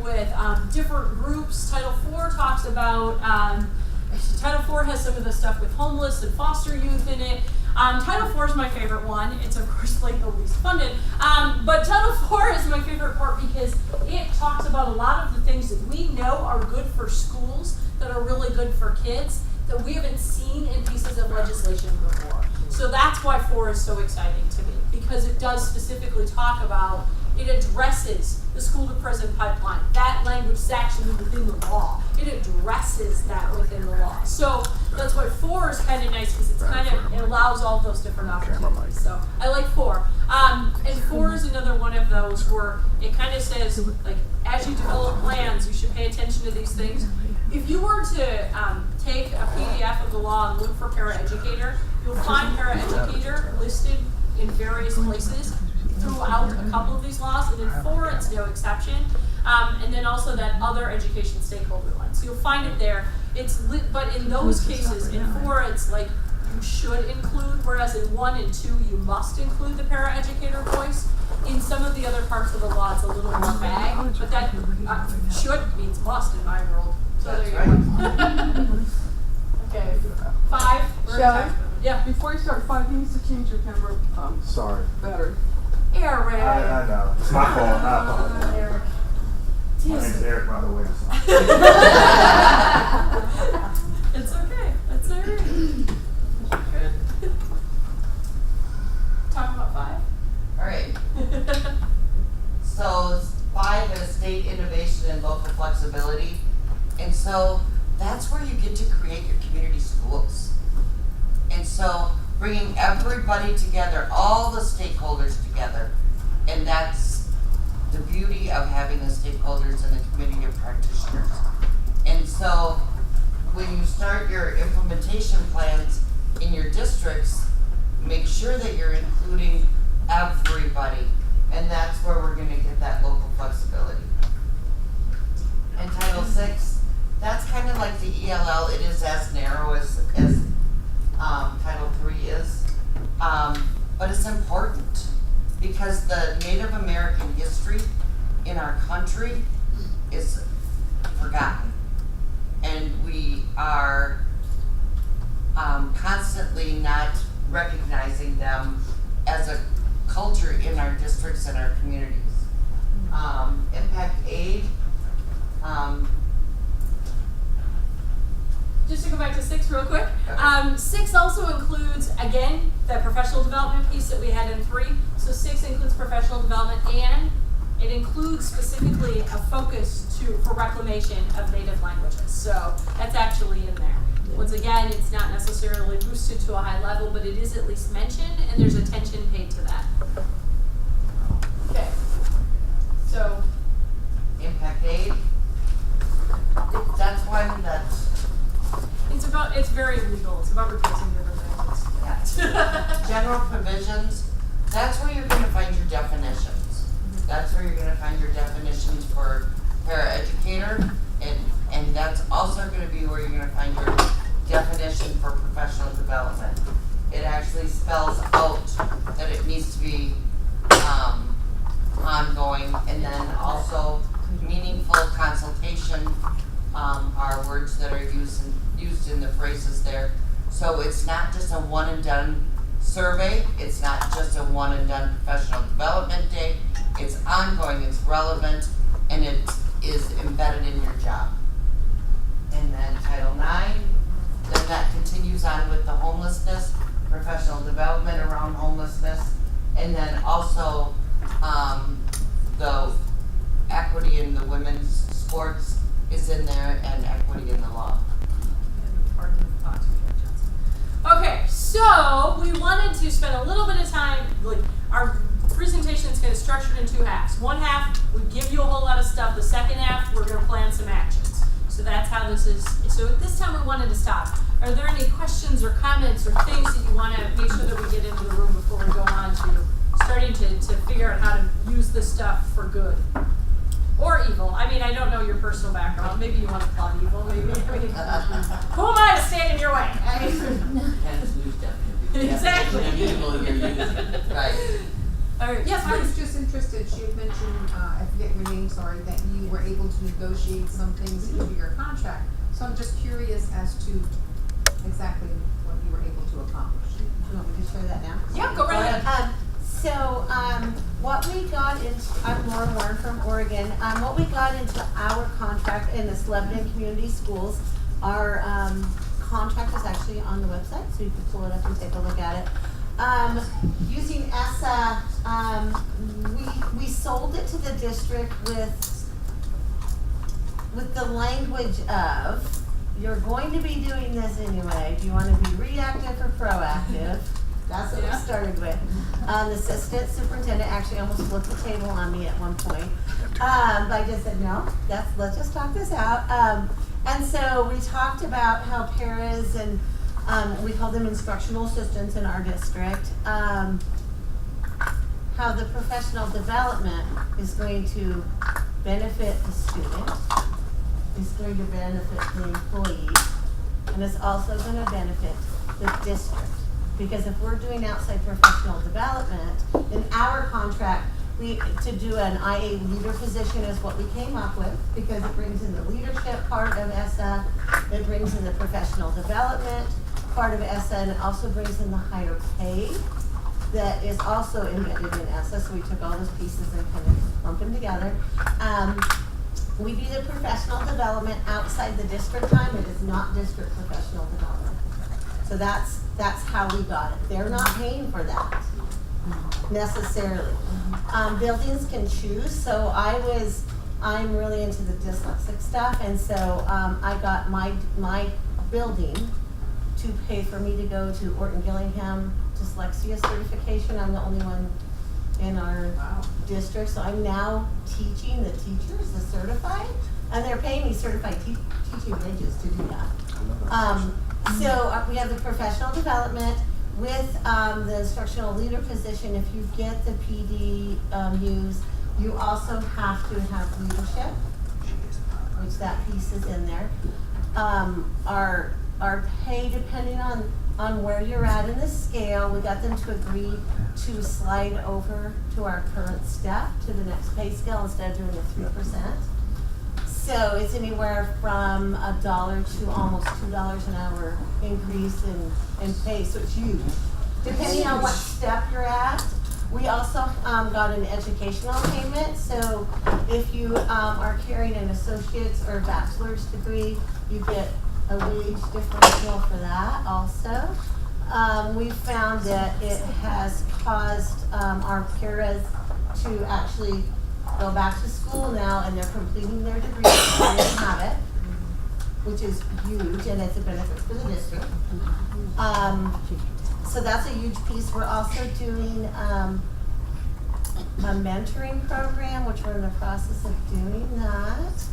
with different groups. Title IV talks about, Title IV has some of the stuff with homeless and foster youth in it. Title IV is my favorite one. It's of course like the least funded, but Title IV is my favorite part because it talks about a lot of the things that we know are good for schools, that are really good for kids, that we haven't seen in pieces of legislation before. So that's why 4 is so exciting to me, because it does specifically talk about, it addresses the school to prison pipeline. That language is actually within the law. It addresses that within the law. So that's why 4 is kind of nice, because it allows all those different opportunities. So I like 4. And 4 is another one of those where it kind of says, like, as you develop plans, you should pay attention to these things. if you were to take a PDF of the law and look for paraeducator, you'll find paraeducator listed in various places throughout a couple of these laws, and in 4 it's no exception. And then also that other education stakeholder one. So you'll find it there. But in those cases, in 4 it's like you should include, whereas in 1 and 2 you must include the paraeducator voice. In some of the other parts of the law it's a little more vague, but that should means must in my world. So there you go. Okay, 5. Shelley? Yeah. Before you start, 5 needs to change your camera. Sorry. Better. Eric. I know. It's my fault. I apologize. Eric. My name's Eric, by the way. It's okay. That's all right. Good. Talk about 5. All right. So 5 is state innovation and local flexibility. And so that's where you get to create your community schools. And so bringing everybody together, all the stakeholders together, and that's the beauty of having the stakeholders and the community of practitioners. And so when you start your implementation plans in your districts, make sure that you're including everybody, and that's where we're going to get that local flexibility. And Title VI, that's kind of like the ELL. It is as narrow as Title III is, but it's important because the Native American history in our country is forgotten, and we are constantly not recognizing them as a culture in our districts and our communities. Impact aid. Just to go back to 6 real quick. 6 also includes, again, the professional development piece that we had in 3. So 6 includes professional development, and it includes specifically a focus for reclamation of native languages. So that's actually in there. Once again, it's not necessarily boosted to a high level, but it is at least mentioned, and there's attention paid to that. Okay. So Impact aid. That's one that's it's very legal. It's about replacing different languages. yeah. General provisions. That's where you're going to find your definitions. That's where you're going to find your definitions for paraeducator, and that's also going to be where you're going to find your definition for professional development. It actually spells out that it needs to be ongoing, and then also meaningful consultation are words that are used in the phrases there. So it's not just a one and done survey, it's not just a one and done professional development day, it's ongoing, it's relevant, and it is embedded in your job. And then Title IX, then that continues on with the homelessness, professional development around homelessness, and then also the equity in the women's sports is in there, and equity in the law. Okay, so we wanted to spend a little bit of time, like our presentation is kind of structured in 2 halves. One half, we give you a whole lot of stuff. The second half, we're going to plan some actions. So that's how this is. So at this time we wanted to stop. Are there any questions or comments or things that you want to make sure that we get into the room before we go on to starting to figure out how to use this stuff for good? Or evil. I mean, I don't know your personal background. Maybe you want to plot evil. Maybe. I mean, who am I to stand in your way? Exactly. Right. Yes, I was just interested, she had mentioned, I forget your name, sorry, that you were able to negotiate some things into your contract. So I'm just curious as to exactly what you were able to accomplish. Do you want me to share that now? Yeah, go right ahead. So what we got into, I'm Laura Warren from Oregon. What we got into our contract in the Lebanon Community Schools, our contract is actually on the website, so you can pull it up and take a look at it. Using ESSA, we sold it to the district with the language of, you're going to be doing this anyway. Do you want to be reactive or proactive? That's what we started with. The assistant superintendent actually almost flipped the table on me at one point. But I just said, no, let's just talk this out. And so we talked about how paras and we call them instructional assistants in our district, how the professional development is going to benefit the student, is going to benefit the employee, and it's also going to benefit the district. Because if we're doing outside professional development, in our contract, to do an IA leader position is what we came up with, because it brings in the leadership part of ESSA, it brings in the professional development part of ESSA, and it also brings in the higher pay that is also embedded in ESSA. So we took all those pieces and kind of lumped them together. We do the professional development outside the district time. It is not district professional development. So that's how we got it. They're not paying for that necessarily. Buildings can choose. So I'm really into the dyslexic stuff, and so I got my building to pay for me to go to Orton Gillingham dyslexia certification. I'm the only one in our district, so I'm now teaching the teachers, the certified, and they're paying me certified teaching wages to do that. So we have the professional development with the instructional leader position. If you get the PD you also have to have leadership, which that piece is in there. Our pay, depending on where you're at in the scale, we got them to agree to slide over to our current step, to the next pay scale, instead of doing a 3%. So it's anywhere from $1 to almost $2 an hour increase in pay, so it's huge. Depending on what step you're at, we also got an educational attainment. So if you are carrying an associate's or bachelor's degree, you get a wage differential for that also. We found that it has caused our paras to actually go back to school now, and they're completing their degree before they have it, which is huge, and it's a benefit for the district. So that's a huge piece. We're also doing a mentoring program, which we're in the process of doing that.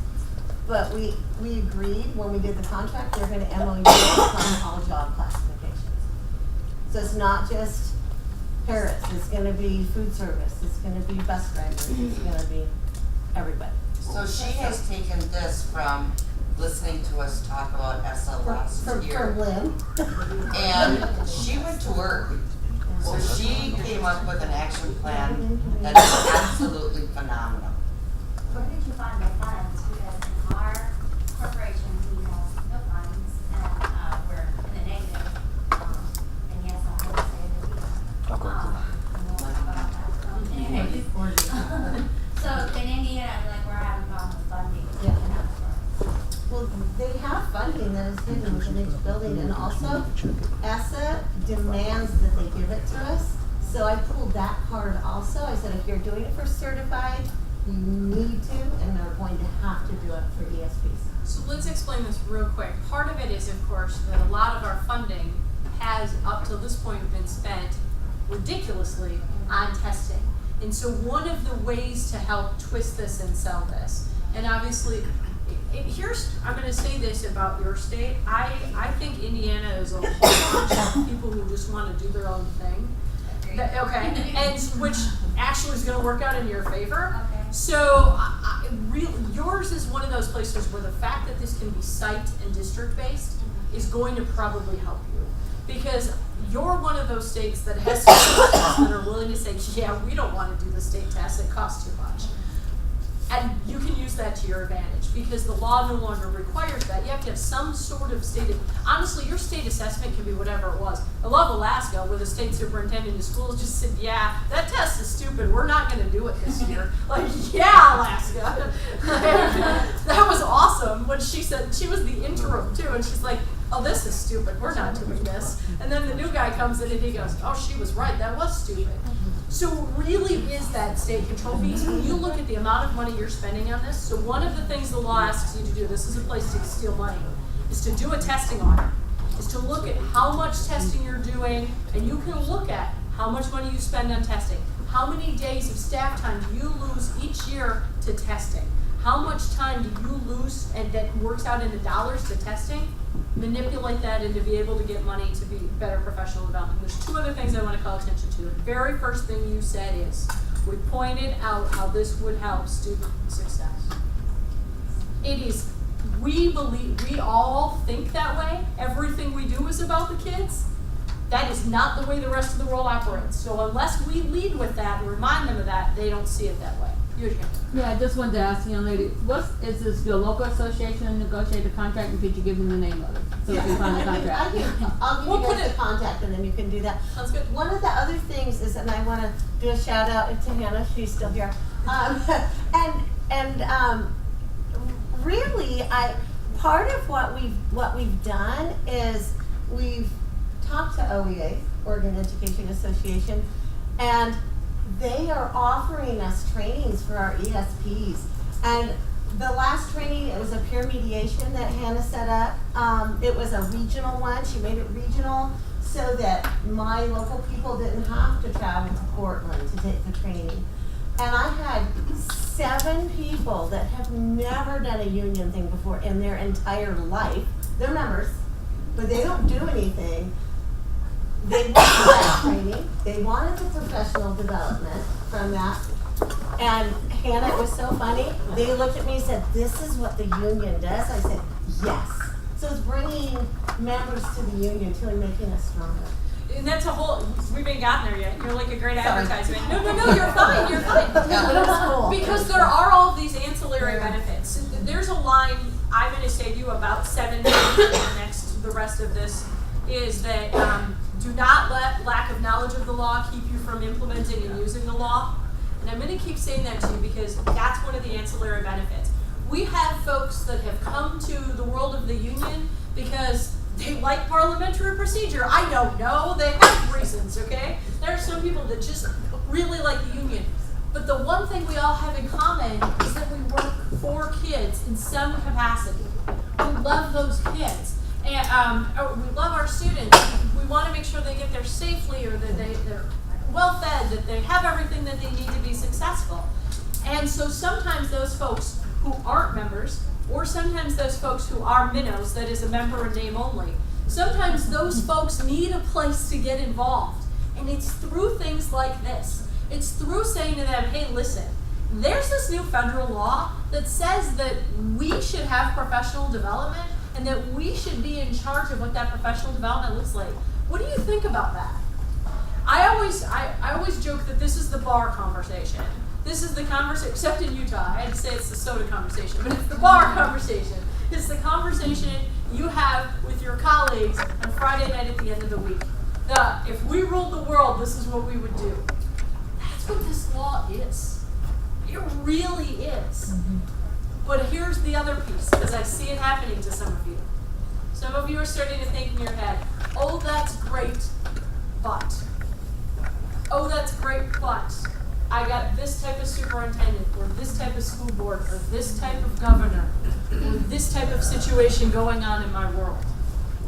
But we agreed when we did the contract, they're going to MOU on all job classifications. So it's not just paras, it's going to be food service, it's going to be bus drivers, it's going to be everybody. So she has taken this from listening to us talk about ESSA last year. From Lynn. And she went to work. So she came up with an action plan that is absolutely phenomenal. Where did you find the funds? Because in our corporation, we have no funds, and we're in the negative. And yes, I will say that we so in Indiana, like, we're having problems with funding. Well, they have funding that is hidden within each building, and also ESSA demands that they give it to us. So I pulled that card also. I said, if you're doing it for certified, you need to, and they're going to have to do it for ESPs. So let's explain this real quick. Part of it is, of course, that a lot of our funding has, up to this point, been spent ridiculously on testing. And so one of the ways to help twist this and sell this, and obviously, I'm going to say this about your state. I think Indiana is a whole bunch of people who just want to do their own thing. Okay, and which actually is going to work out in your favor. Okay. So yours is one of those places where the fact that this can be site and district based is going to probably help you, because you're one of those states that has that are willing to say, yeah, we don't want to do the state test, it costs too much. And you can use that to your advantage, because the law no longer requires that. You have to have some sort of honestly, your state assessment can be whatever it was. I love Alaska, where the state superintendent of schools just said, yeah, that test is stupid, we're not going to do it this year. Like, yeah, Alaska. That was awesome. When she said, she was the interim too, and she's like, oh, this is stupid, we're not doing this. And then the new guy comes in and he goes, oh, she was right, that was stupid. So really is that state control piece. When you look at the amount of money you're spending on this, so one of the things the law asks you to do, this is a place to steal money, is to do a testing audit, is to look at how much testing you're doing, and you can look at how much money you spend on testing. How many days of staff time do you lose each year to testing? how much time do you lose and that works out into dollars to testing, manipulate that and to be able to get money to be better professional development. There's two other things I want to call attention to. The very first thing you said is, we pointed out how this would help student success. It is, we all think that way. Everything we do is about the kids. That is not the way the rest of the world operates. So unless we lead with that and remind them of that, they don't see it that way. Yeah, I just wanted to ask the young lady, is this your local association negotiate the contract, and could you give them the name of it so we can find the contract? I'll give you guys the contact and then you can do that. Sounds good. One of the other things is, and I want to do a shout out to Hannah, she's still here. Really, part of what we've done is we've talked to OEA, Oregon Education Association, and they are offering us trainings for our ESPs. And the last training, it was a peer mediation that Hannah set up. It was a regional one. She made it regional so that my local people didn't have to travel to Portland to take the training. And I had 7 people that have never done a union thing before in their entire life. They're members, but they don't do anything. They wanted that training. They wanted the professional development from that. And Hannah, it was so funny. They looked at me and said, "This is what the union does." I said, "Yes." So it's bringing members to the union too and making us stronger. And that's a whole, we haven't gotten there yet. You're like a great advertisement. No, you're fine, you're fine. Cool. Because there are all of these ancillary benefits. There's a line I'm going to say to you about 7 minutes the rest of this is that do not let lack of knowledge of the law keep you from implementing and using the law. And I'm going to keep saying that to you because that's one of the ancillary benefits. We have folks that have come to the world of the union because they like parliamentary procedure. I don't know. They have reasons, okay? There are some people that just really like the union. But the one thing we all have in common is that we work for kids in some capacity. We love those kids. And we love our students. We want to make sure they get there safely or that they're well fed, that they have everything that they need to be successful. And so sometimes those folks who aren't members, or sometimes those folks who are minnows, that is a member in name only, sometimes those folks need a place to get involved. And it's through things like this. It's through saying to them, hey, listen, there's this new federal law that says that we should have professional development and that we should be in charge of what that professional development looks like. What do you think about that? I always joke that this is the bar conversation. This is the conversation, except in Utah. I'd say it's the soda conversation, but it's the bar conversation. It's the conversation you have with your colleagues on Friday night at the end of the week. If we ruled the world, this is what we would do. That's what this law is. It really is. But here's the other piece, because I see it happening to some of you. Some of you are starting to think in your head, oh, that's great, but. Oh, that's great, but I got this type of superintendent, or this type of school board, or this type of governor, or this type of situation going on in my world.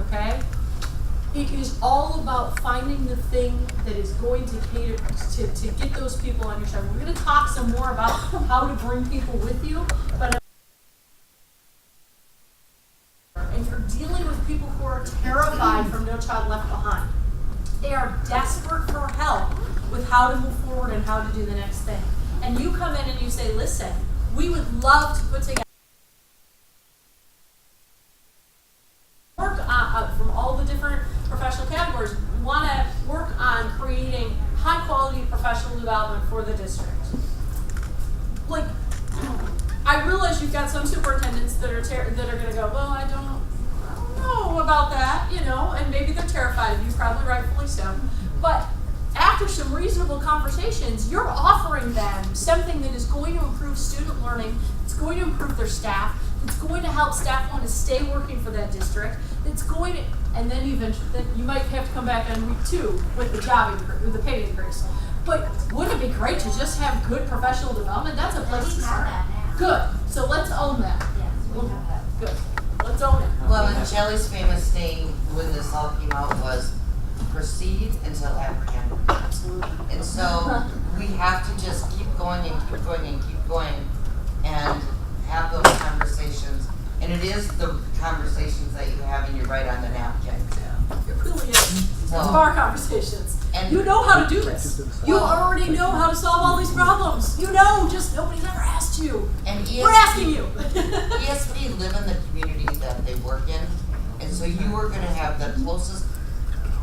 Okay? It is all about finding the thing that is going to cater to get those people on your side. We're going to talk some more about how to bring people with you, but and you're dealing with people who are terrified from No Child Left Behind. They are desperate for help with how to move forward and how to do the next thing. And you come in and you say, listen, we would love to put together work from all the different professional categories. We want to work on creating high quality professional development for the district. Like, I realize you've got some superintendents that are going to go, well, I don't know about that, and maybe they're terrified of you, probably rightfully so. But after some reasonable conversations, you're offering them something that is going to improve student learning, it's going to improve their staff, it's going to help staff want to stay working for that district, it's going to, and then eventually, you might have to come back on week 2 with the job increase, with the pay increase. But wouldn't it be great to just have good professional development? That's a place to start. Good. So let's own that. Good. Let's own it. Well, and Shelley's famous saying when this all came out was, proceed until apprehended. And so we have to just keep going and keep going and keep going and have those conversations, and it is the conversations that you have and you write on the napkin. It really is. So- Bar conversations. And- You know how to do this. You already know how to solve all these problems. You know, just nobody's ever asked you. And We're asking you. ESP live in the community that they work in, and so you are gonna have the closest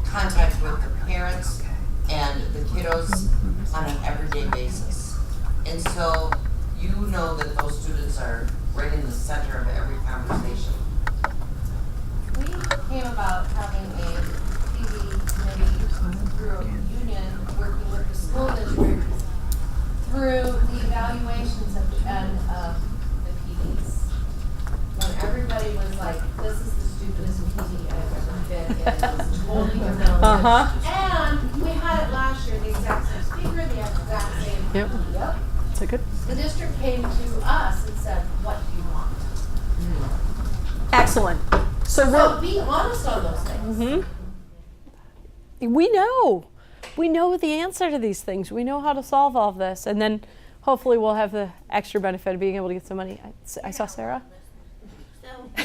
contact with the parents and the kiddos on an everyday basis. And so you know that those students are right in the center of every conversation. We came about having a PD committee through a union, working with the school district through the evaluations of the end of the PDs. When everybody was like, this is the stupidest PD I've ever been in, it was totally humiliating. And we had it last year, the exact same speaker, the exact same. Yep. Yep. It's a good. The district came to us and said, what do you want? Excellent. So So be honest on those things. we know the answer to these things. We know how to solve all of this, and then hopefully we'll have the extra benefit of being able to get some money. I saw Sarah. So, I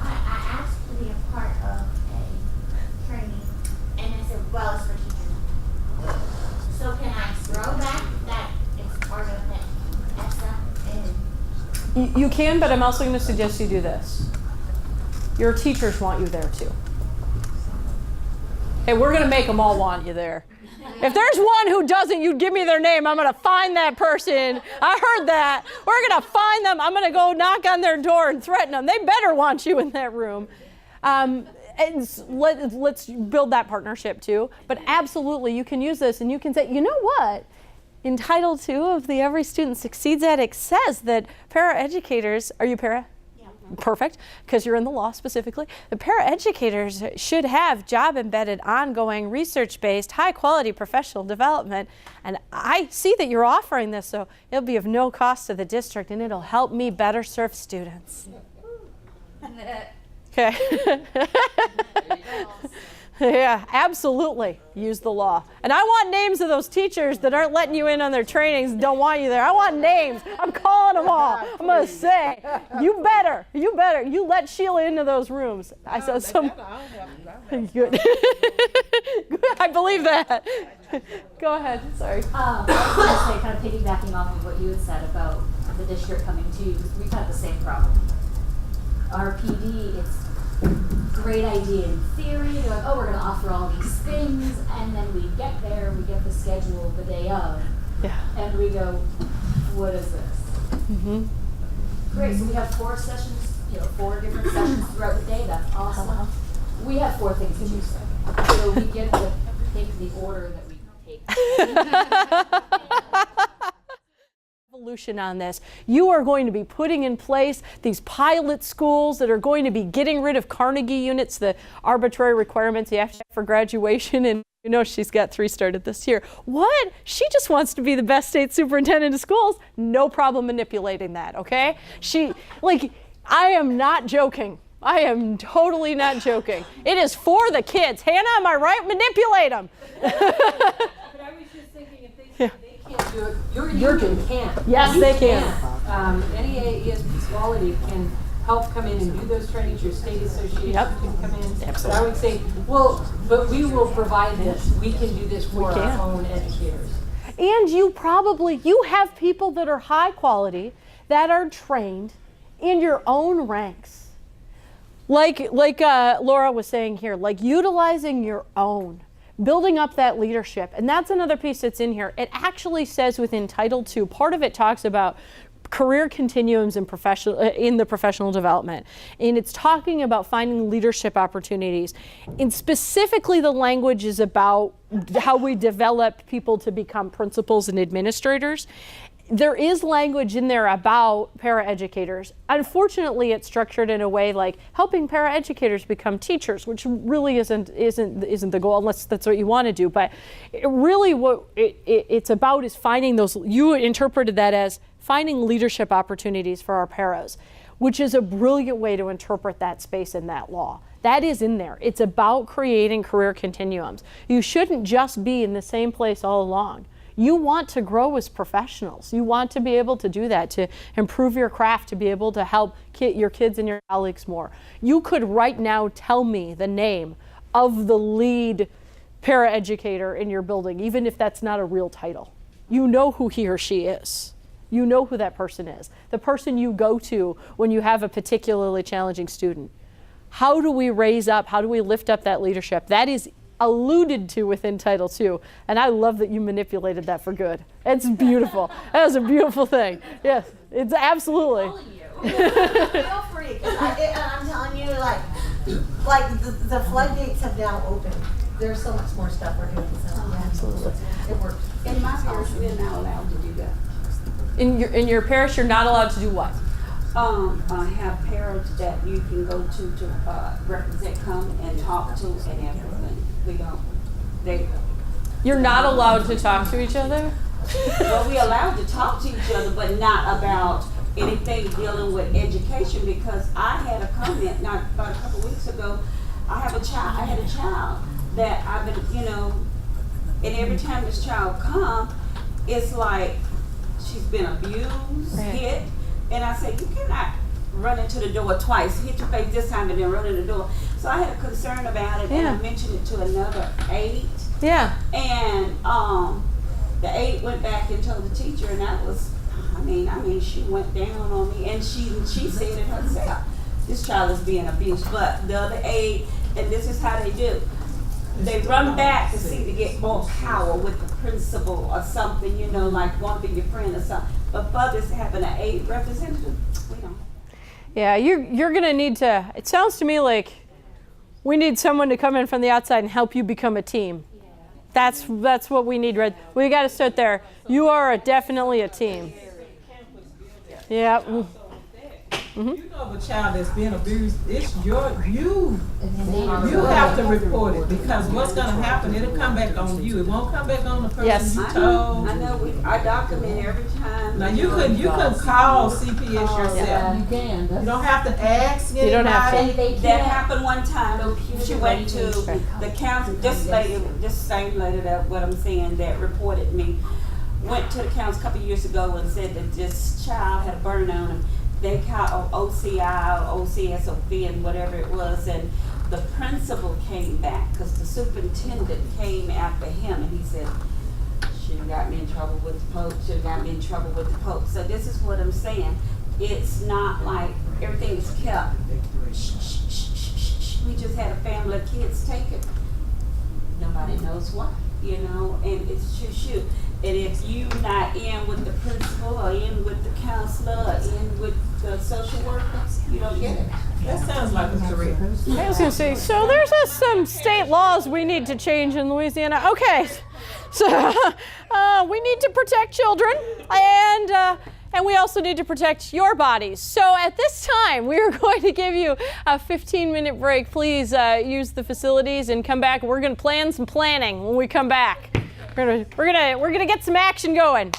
asked to be a part of a training, and I said, well, it's for teachers. So can I throw back that it's part of the ESSA and You can, but I'm also going to suggest you do this. Your teachers want you there too. Hey, we're going to make them all want you there. If there's one who doesn't, you give me their name. I'm going to find that person. I heard that. We're going to find them. I'm going to go knock on their door and threaten them. They better want you in that room. And let's build that partnership too. But absolutely, you can use this and you can say, you know what? In Title II of the Every Student Succeeds Act, it says that paraeducators, are you para? yeah. Perfect, because you're in the law specifically. The paraeducators should have job-embedded, ongoing, research-based, high-quality professional development. And I see that you're offering this, so it'll be of no cost to the district, and it'll help me better serve students. Okay. Yeah, absolutely. Use the law. And I want names of those teachers that aren't letting you in on their trainings and don't want you there. I want names. I'm calling them all. I'm going to say, you better, you let Sheila into those rooms. I saw some. Good. I believe that. Go ahead. Sorry. I was going to say, kind of piggybacking off of what you had said about the district coming to you, because we've had the same problem. Our PD, it's great idea in theory. They're like, oh, we're going to offer all these things, and then we get there, we get the schedule the day of, and we go, what is this? Mm-hmm. Great, so we have 4 sessions, 4 different sessions throughout the day. That's awesome. We have 4 things to choose from, so we get to take the order that we take. Evolution on this. You are going to be putting in place these pilot schools that are going to be getting rid of Carnegie units, the arbitrary requirements you have to have for graduation, and she's got 3 started this year. What? She just wants to be the best state superintendent of schools. No problem manipulating that, okay? I am not joking. I am totally not joking. It is for the kids. Hannah, am I right? Manipulate them. But I was just thinking, if they can't do it, your union can. Yes, they can. NEA ESP Quality can help come in and do those trainings. Your state association can come in. Absolutely. But I would say, well, but we will provide this. We can do this for our own educators. And you have people that are high quality, that are trained in your own ranks. Like Laura was saying here, utilizing your own. Building up that leadership. And that's another piece that's in here. It actually says within Title II, part of it talks about career continuums in the professional development. And it's talking about finding leadership opportunities. And specifically the language is about how we develop people to become principals and administrators. There is language in there about paraeducators. Unfortunately, it's structured in a way like helping paraeducators become teachers, which really isn't the goal, unless that's what you want to do. But really what it's about is finding those, you interpreted that as finding leadership opportunities for our paras, which is a brilliant way to interpret that space in that law. That is in there. It's about creating career continuums. You shouldn't just be in the same place all along. You want to grow as professionals. You want to be able to do that, to improve your craft, to be able to help your kids and your colleagues more. You could right now tell me the name of the lead paraeducator in your building, even if that's not a real title. You know who he or she is. You know who that person is. The person you go to when you have a particularly challenging student. How do we raise up, how do we lift up that leadership? That is alluded to within Title II, and I love that you manipulated that for good. It's beautiful. That was a beautiful thing. Yes, it's absolutely. Feel free, because I'm telling you, like the floodgates have now opened. There's so much more stuff we're doing, so yeah, absolutely, it works. In my parish, we're not allowed to do that. In your parish, you're not allowed to do what? Have parents that you can go to represent, come and talk to and everything. We don't. You're not allowed to talk to each other? Well, we're allowed to talk to each other, but not about anything dealing with education, because I had a comment not about a couple weeks ago. I had a child that I've been, and every time this child come, it's like she's been abused, hit, and I said, you cannot run into the door twice, hit your face this time and then run in the door. So I had a concern about it, and I mentioned it to another aide. Yeah. And the aide went back and told the teacher, and that was, I mean, she went down on me, and she said it herself. This child is being abused, but the other aide, and this is how they do. They run back to see to get more power with the principal or something, like want to be your friend or something. But for this having an aide representative, we don't. Yeah, you're gonna need to. It sounds to me like we need someone to come in from the outside and help you become a team. That's what we need. Right, we got to start there. You are definitely a team. Yeah. Mm-hmm. You know of a child that's being abused, it's you have to report it, because what's going to happen, it'll come back on you. It won't come back on the person you told. I know, I document every time. Now you could call CPS yourself. Yeah, you can. You don't have to ask anybody. You don't have to. That happened one time. She went to the council, this same lady that what I'm saying that reported me, went to the council a couple of years ago and said that this child had a burn on him. They called OCI or OCSOB and whatever it was, and the principal came back because the superintendent came after him, and he said, "She got me in trouble with the Pope. She got me in trouble with the Pope." So this is what I'm saying. It's not like everything is kept. We just had a family of kids taken. Nobody knows why, and it's shoot. And if you not in with the principal or in with the counselor or in with the social worker, you don't get it. That sounds like a career. I was going to say, so there's some state laws we need to change in Louisiana. Okay, so we need to protect children, and we also need to protect your bodies. So at this time, we are going to give you a 15-minute break. Please use the facilities and come back. We're going to plan some planning when we come back. We're gonna get some action going.